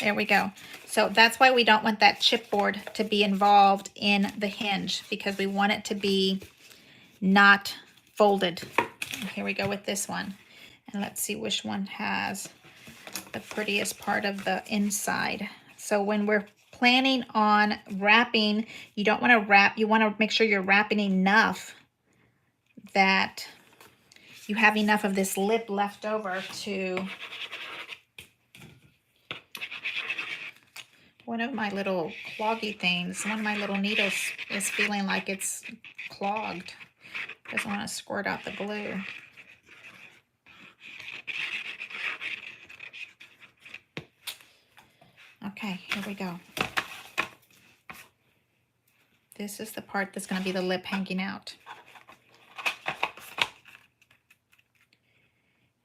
There we go. So that's why we don't want that chipboard to be involved in the hinge, because we want it to be not folded. And here we go with this one. And let's see which one has the prettiest part of the inside. So when we're planning on wrapping, you don't want to wrap, you want to make sure you're wrapping enough that you have enough of this lip left over to... One of my little cloggy things, one of my little needles is feeling like it's clogged. Doesn't want to squirt out the glue. Okay, here we go. This is the part that's going to be the lip hanging out.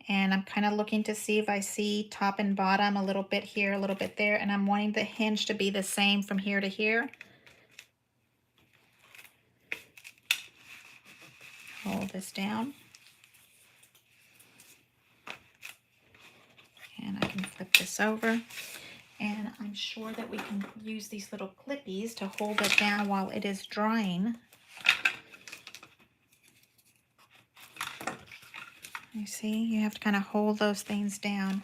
And I'm kind of looking to see if I see top and bottom, a little bit here, a little bit there, and I'm wanting the hinge to be the same from here to here. Hold this down. And I can flip this over. And I'm sure that we can use these little clippies to hold it down while it is drying. You see, you have to kind of hold those things down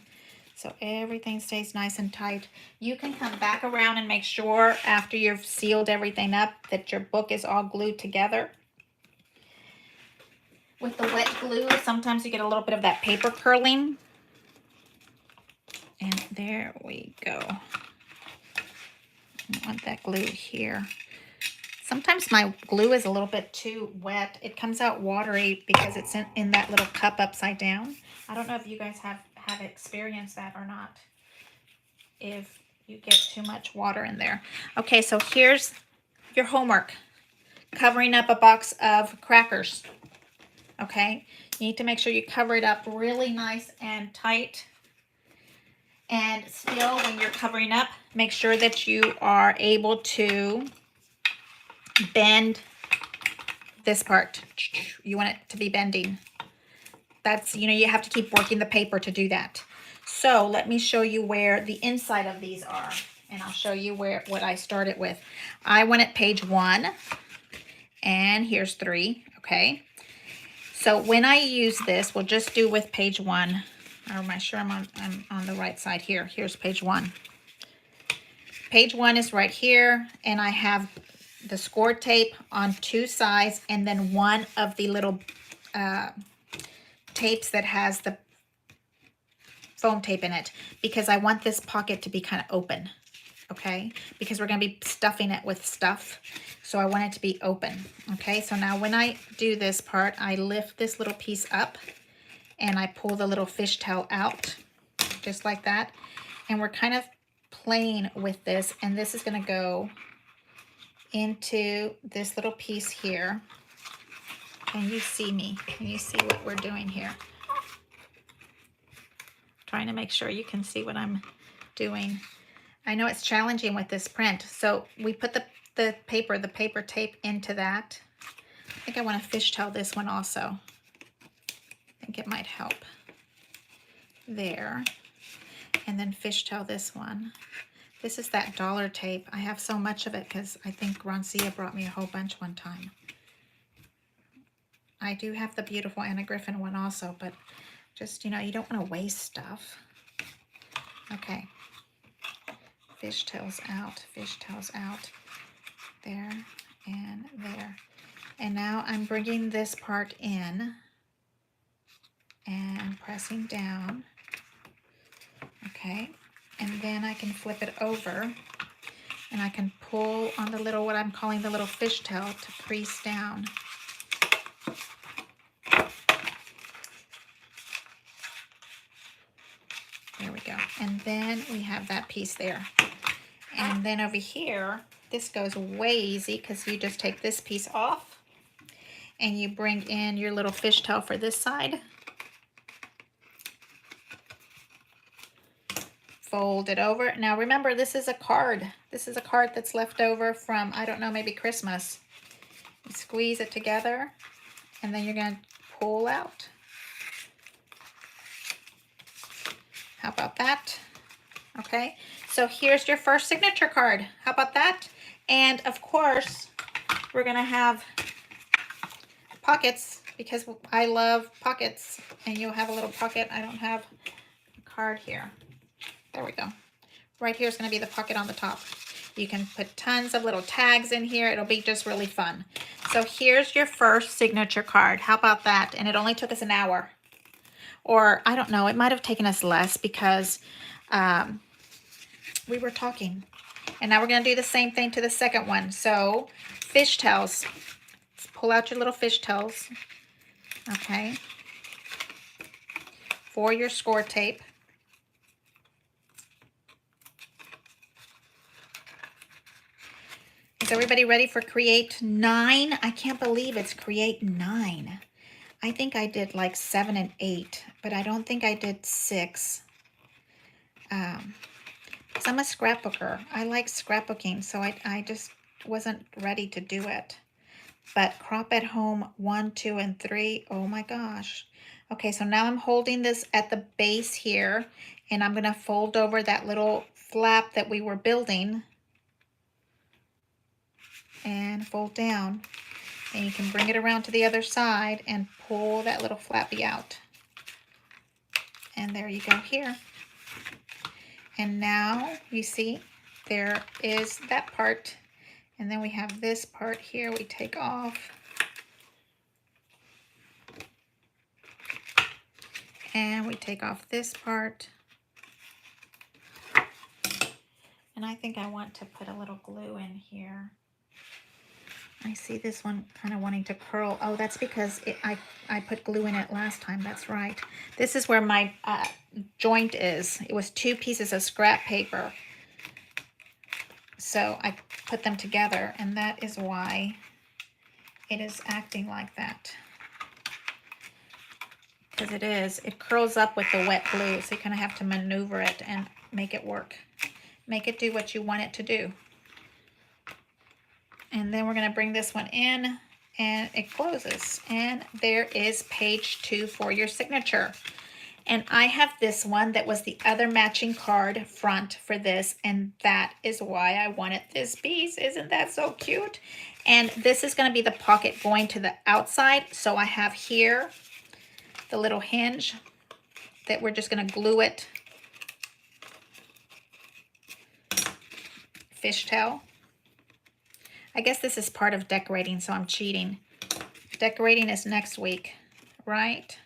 so everything stays nice and tight. You can come back around and make sure after you've sealed everything up that your book is all glued together. With the wet glue, sometimes you get a little bit of that paper curling. And there we go. I want that glue here. Sometimes my glue is a little bit too wet. It comes out watery because it's in that little cup upside down. I don't know if you guys have experienced that or not, if you get too much water in there. Okay, so here's your homework. Covering up a box of crackers. Okay, you need to make sure you cover it up really nice and tight. And still, when you're covering up, make sure that you are able to bend this part. You want it to be bending. That's, you know, you have to keep working the paper to do that. So let me show you where the inside of these are, and I'll show you what I started with. I went at page 1, and here's 3. Okay, so when I use this, we'll just do with page 1. Or am I sure I'm on the right side here? Here's page 1. Page 1 is right here, and I have the score tape on 2 sides, and then one of the little tapes that has the foam tape in it, because I want this pocket to be kind of open, okay? Because we're going to be stuffing it with stuff, so I want it to be open, okay? So now when I do this part, I lift this little piece up, and I pull the little fishtail out, just like that. And we're kind of playing with this, and this is going to go into this little piece here. Can you see me? Can you see what we're doing here? Trying to make sure you can see what I'm doing. I know it's challenging with this print. So we put the paper tape into that. I think I want to fishtail this one also. I think it might help. There. And then fishtail this one. This is that dollar tape. I have so much of it because I think Roncia brought me a whole bunch one time. I do have the beautiful Anna Griffin one also, but just, you know, you don't want to waste stuff. Okay. Fishtails out, fishtails out. There and there. And now I'm bringing this part in and pressing down. Okay. And then I can flip it over and I can pull on the little, what I'm calling the little fishtail, to crease down. There we go. And then we have that piece there. And then over here, this goes way easy because you just take this piece off and you bring in your little fishtail for this side. Fold it over. Now remember, this is a card. This is a card that's left over from, I don't know, maybe Christmas. You squeeze it together and then you're going to pull out. How about that? Okay, so here's your first signature card. How about that? And of course, we're gonna have pockets because I love pockets, and you'll have a little pocket. I don't have a card here. There we go. Right here is gonna be the pocket on the top. You can put tons of little tags in here. It'll be just really fun. So here's your first signature card. How about that? And it only took us an hour. Or I don't know, it might have taken us less because we were talking. And now we're going to do the same thing to the second one. So fishtails. Let's pull out your little fishtails. Okay. For your score tape. Is everybody ready for create 9? I can't believe it's create 9. I think I did like 7 and 8, but I don't think I did 6. Because I'm a scrapbooker. I like scrapbooking, so I just wasn't ready to do it. But crop at home 1, 2, and 3. Oh my gosh. Okay, so now I'm holding this at the base here, and I'm going to fold over that little flap that we were building. And fold down. And you can bring it around to the other side and pull that little flappy out. And there you go here. And now you see there is that part. And then we have this part here we take off. And we take off this part. And I think I want to put a little glue in here. I see this one kind of wanting to curl. Oh, that's because I put glue in it last time. That's right. This is where my joint is. It was 2 pieces of scrap paper. So I put them together, and that is why it is acting like that. Because it curls up with the wet glue. So you kind of have to maneuver it and make it work. Make it do what you want it to do. And then we're going to bring this one in, and it closes. And there is page 2 for your signature. And I have this one that was the other matching card front for this, and that is why I wanted this piece. Isn't that so cute? And this is going to be the pocket going to the outside. So I have here the little hinge that we're just going to glue it. Fishtail. I guess this is part of decorating, so I'm cheating. Decorating is next week, right?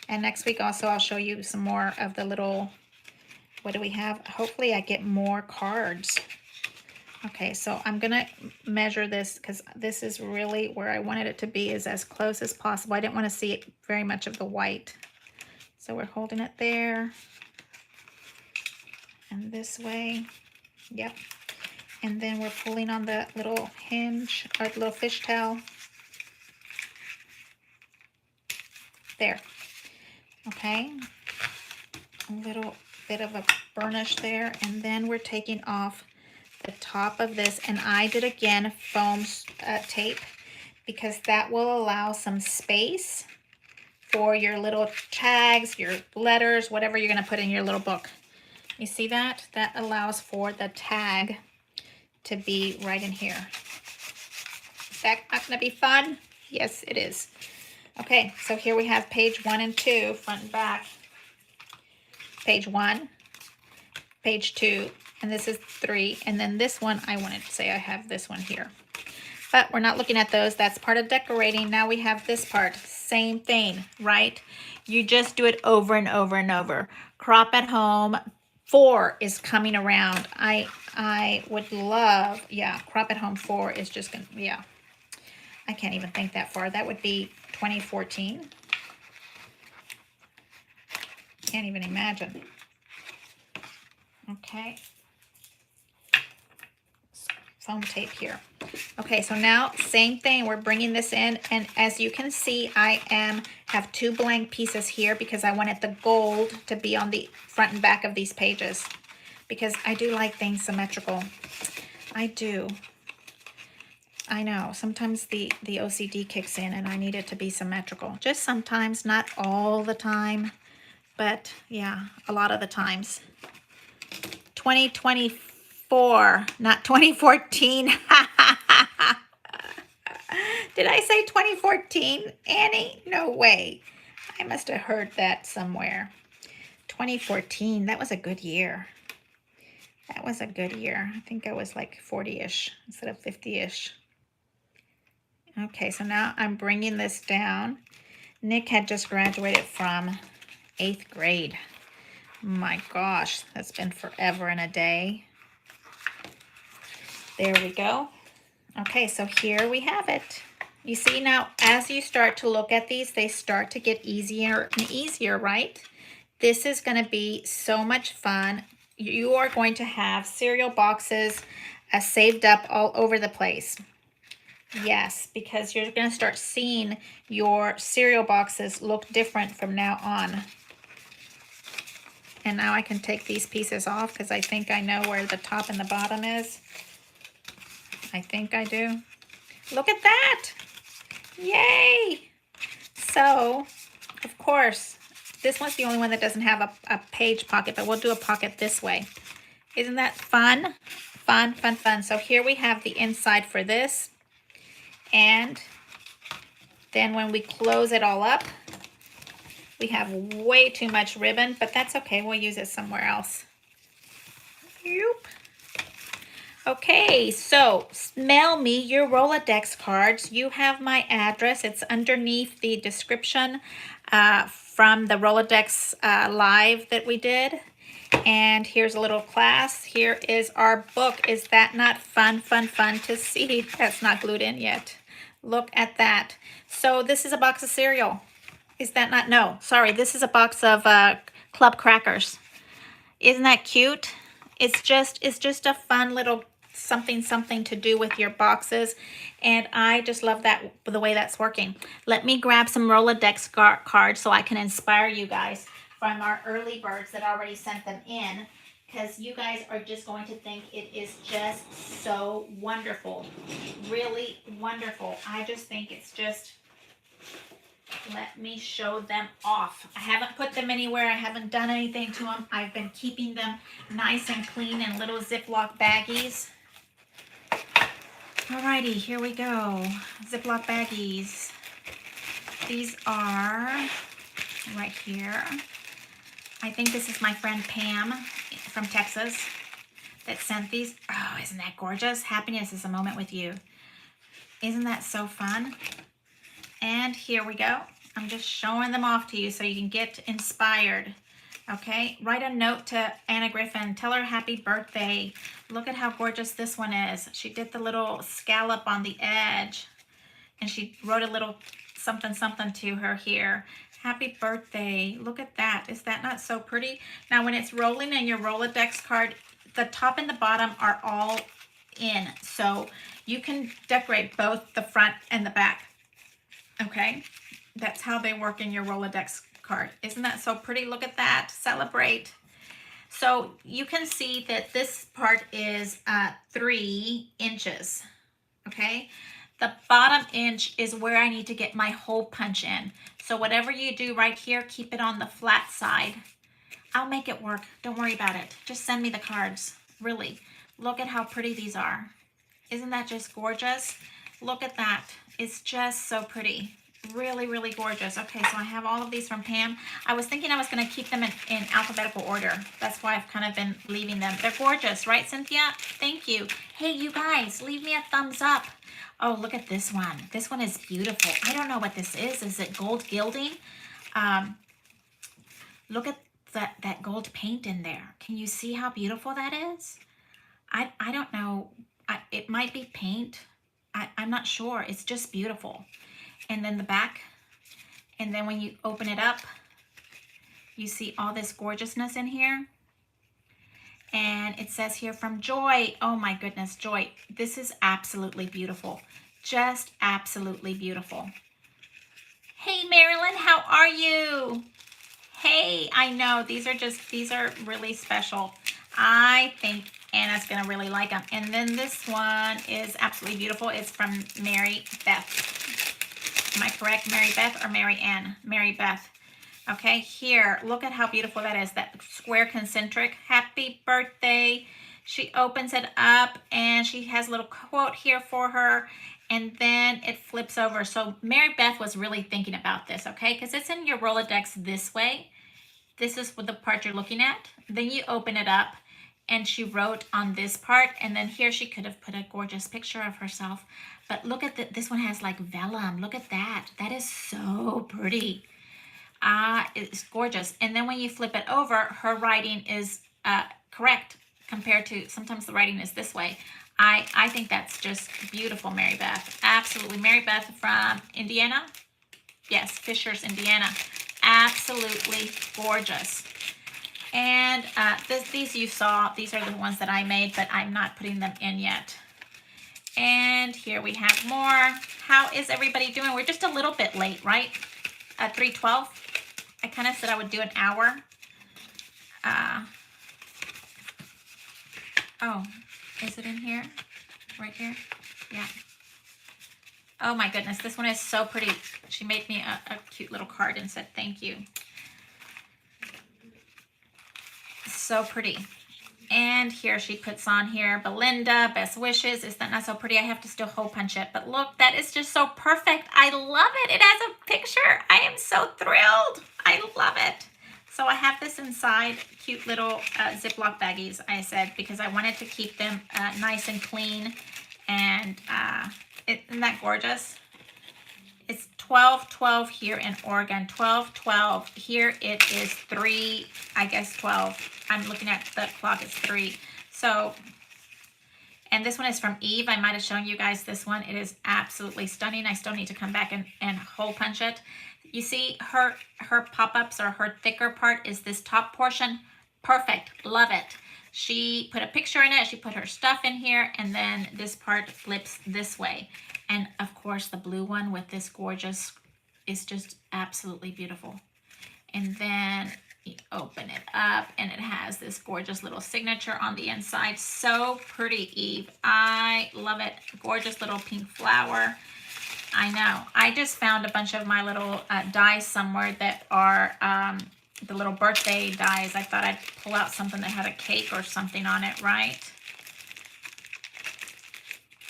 And next week also I'll show you some more of the little, what do we have? Hopefully I get more cards. Okay, so I'm gonna measure this because this is really where I wanted it to be, is as close as possible. I didn't want to see it very much of the white. So we're holding it there. And this way, yep. And then we're pulling on the little hinge, or the little fishtail. There. Okay. A little bit of a burnish there. And then we're taking off the top of this. And I did, again, foam tape, because that will allow some space for your little tags, your letters, whatever you're going to put in your little book. You see that? That allows for the tag to be right in here. Is that not going to be fun? Yes, it is. Okay, so here we have page 1 and 2, front and back. Page 1, page 2, and this is 3. And then this one, I wanted to say I have this one here. But we're not looking at those. That's part of decorating. Now we have this part. Same thing, right? You just do it over and over and over. Crop at home. 4 is coming around. I would love, yeah, crop at home 4 is just gonna, yeah. I can't even think that far. That would be 2014. Can't even imagine. Okay. Foam tape here. Okay, so now same thing. We're bringing this in, and as you can see, I have 2 blank pieces here because I wanted the gold to be on the front and back of these pages because I do like things symmetrical. I do. I know sometimes the OCD kicks in and I need it to be symmetrical. Just sometimes, not all the time, but yeah, a lot of the times. 2024, not 2014. Did I say 2014, Annie? No way. I must have heard that somewhere. 2014, that was a good year. That was a good year. I think I was like 40-ish instead of 50-ish. Okay, so now I'm bringing this down. Nick had just graduated from 8th grade. My gosh, that's been forever and a day. There we go. Okay, so here we have it. You see now, as you start to look at these, they start to get easier and easier, right? This is going to be so much fun. You are going to have cereal boxes saved up all over the place. Yes, because you're going to start seeing your cereal boxes look different from now on. And now I can take these pieces off because I think I know where the top and the bottom is. I think I do. Look at that! Yay! So, of course, this one's the only one that doesn't have a page pocket, but we'll do a pocket this way. Isn't that fun? Fun, fun, fun. So here we have the inside for this. And then when we close it all up, we have way too much ribbon, but that's okay. We'll use it somewhere else. Yoop. Okay, so mail me your Rolodex cards. You have my address. It's underneath the description from the Rolodex live that we did. And here's a little class. Here is our book. Is that not fun, fun, fun to see? That's not glued in yet. Look at that. So this is a box of cereal. Is that not? No, sorry. This is a box of club crackers. Isn't that cute? It's just a fun little something to do with your boxes, and I just love that the way that's working. Let me grab some Rolodex cards so I can inspire you guys from our early birds that already sent them in, because you guys are just going to think it is just so wonderful, really wonderful. I just think it's just, let me show them off. I haven't put them anywhere. I haven't done anything to them. I've been keeping them nice and clean in little Ziploc baggies. Alrighty, here we go. Ziploc baggies. These are right here. I think this is my friend Pam from Texas that sent these. Oh, isn't that gorgeous? Happiness is a moment with you. Isn't that so fun? And here we go. I'm just showing them off to you so you can get inspired. Okay, write a note to Anna Griffin. Tell her happy birthday. Look at how gorgeous this one is. She did the little scallop on the edge. And she wrote a little something to her here. Happy birthday. Look at that. Is that not so pretty? Now, when it's rolling in your Rolodex card, the top and the bottom are all in. So you can decorate both the front and the back. Okay, that's how they work in your Rolodex card. Isn't that so pretty? Look at that. Celebrate. So you can see that this part is 3 inches. Okay, the bottom inch is where I need to get my hole punch in. So whatever you do right here, keep it on the flat side. I'll make it work. Don't worry about it. Just send me the cards. Really, look at how pretty these are. Isn't that just gorgeous? Look at that. It's just so pretty. Really, really gorgeous. Okay, so I have all of these from Pam. I was thinking I was going to keep them in alphabetical order. That's why I've kind of been leaving them. They're gorgeous, right, Cynthia? Thank you. Hey, you guys, leave me a thumbs up. Oh, look at this one. This one is beautiful. I don't know what this is. Is it gold gilding? Look at that gold paint in there. Can you see how beautiful that is? I don't know. It might be paint. I'm not sure. It's just beautiful. And then the back. And then when you open it up, you see all this gorgeousness in here. And it says here from Joy. Oh my goodness, Joy. This is absolutely beautiful. Just absolutely beautiful. Hey Marilyn, how are you? Hey, I know these are really special. I think Anna's gonna really like them. And then this one is absolutely beautiful. It's from Mary Beth. Am I correct? Mary Beth or Mary Ann? Mary Beth. Okay, here, look at how beautiful that is. That square concentric. Happy birthday. She opens it up and she has a little quote here for her. And then it flips over. So Mary Beth was really thinking about this, okay? Because it's in your Rolodex this way. This is what the part you're looking at. Then you open it up and she wrote on this part. And then here she could have put a gorgeous picture of herself. But look at this one has like vellum. Look at that. That is so pretty. It's gorgeous. And then when you flip it over, her writing is correct compared to sometimes the writing is this way. I think that's just beautiful, Mary Beth. Absolutely. Mary Beth from Indiana. Yes, Fishers, Indiana. Absolutely gorgeous. And these you saw. These are the ones that I made, but I'm not putting them in yet. And here we have more. How is everybody doing? We're just a little bit late, right? At 3:12. I kind of said I would do an hour. Oh, is it in here? Right here? Yeah. Oh my goodness, this one is so pretty. She made me a cute little card and said thank you. So pretty. And here she puts on here, Belinda, best wishes. Is that not so pretty? I have to still hole punch it. But look, that is just so perfect. I love it. It has a picture. I am so thrilled. I love it. So I have this inside cute little Ziploc baggies, I said, because I wanted to keep them nice and clean. And isn't that gorgeous? It's 12:12 here in Oregon. 12:12. Here it is 3, I guess 12. I'm looking at the clock. It's 3. So, and this one is from Eve. I might have shown you guys this one. It is absolutely stunning. I still need to come back and hole punch it. You see her pop-ups, or her thicker part is this top portion. Perfect. Love it. She put a picture in it. She put her stuff in here. And then this part flips this way. And of course, the blue one with this gorgeous is just absolutely beautiful. And then you open it up and it has this gorgeous little signature on the inside. So pretty, Eve. I love it. Gorgeous little pink flower. I know. I just found a bunch of my little dies somewhere that are the little birthday dies. I thought I'd pull out something that had a cake or something on it, right?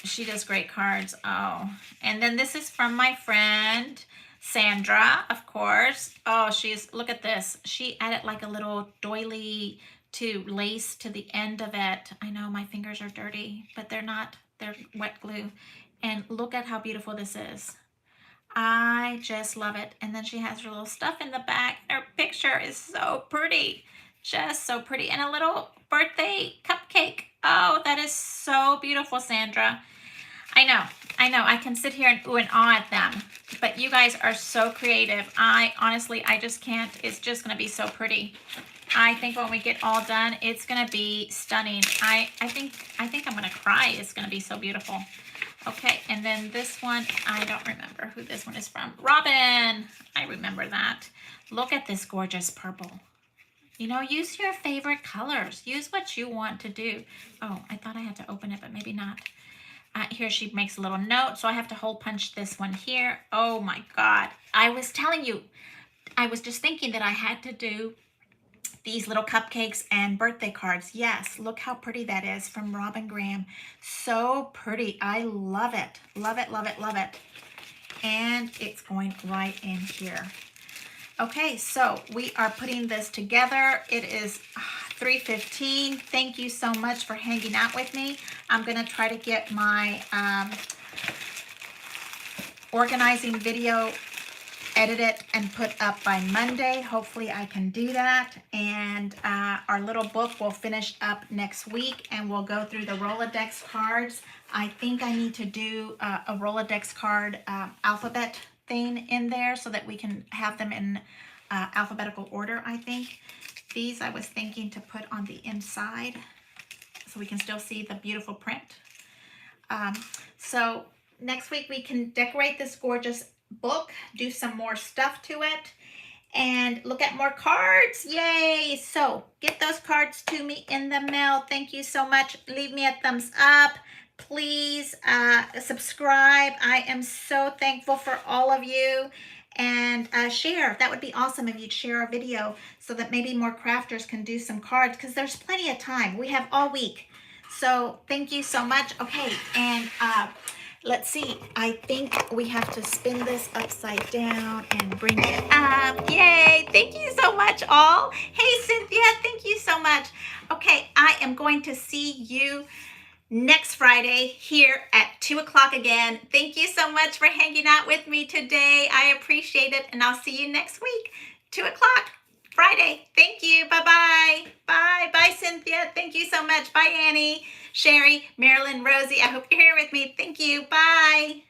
She does great cards. Oh, and then this is from my friend Sandra, of course. Oh, look at this. She added like a little doily to lace to the end of it. I know my fingers are dirty, but they're not. They're wet glue. And look at how beautiful this is. I just love it. And then she has her little stuff in the back. Her picture is so pretty. Just so pretty. And a little birthday cupcake. Oh, that is so beautiful, Sandra. I know. I can sit here and ooh and ah at them. But you guys are so creative. Honestly, I just can't. It's just going to be so pretty. I think when we get all done, it's going to be stunning. I think I'm going to cry. It's going to be so beautiful. Okay, and then this one, I don't remember who this one is from. Robin, I remember that. Look at this gorgeous purple. You know, use your favorite colors. Use what you want to do. Oh, I thought I had to open it, but maybe not. Here she makes a little note, so I have to hole punch this one here. Oh my God. I was telling you, I was just thinking that I had to do these little cupcakes and birthday cards. Yes, look how pretty that is from Robin Graham. So pretty. I love it. Love it, love it, love it. And it's going right in here. Okay, so we are putting this together. It is 3:15. Thank you so much for hanging out with me. I'm going to try to get my organizing video edited and put up by Monday. Hopefully I can do that. And our little book will finish up next week and we'll go through the Rolodex cards. I think I need to do a Rolodex card alphabet thing in there so that we can have them in alphabetical order, I think. These I was thinking to put on the inside so we can still see the beautiful print. So next week we can decorate this gorgeous book, do some more stuff to it, and look at more cards. Yay! So get those cards to me in the mail. Thank you so much. Leave me a thumbs up. Please subscribe. I am so thankful for all of you. And share. That would be awesome if you'd share our video so that maybe more crafters can do some cards, because there's plenty of time. We have all week. So thank you so much. Okay, and let's see. I think we have to spin this upside down and bring it up. Yay! Thank you so much, all. Hey, Cynthia, thank you so much. Okay, I am going to see you next Friday here at 2 o'clock again. Thank you so much for hanging out with me today. I appreciate it, and I'll see you next week, 2 o'clock. Friday. Thank you. Bye-bye. Bye. Bye, Cynthia. Thank you so much. Bye, Annie, Sherry, Marilyn, Rosie. I hope you're here with me. Thank you. Bye.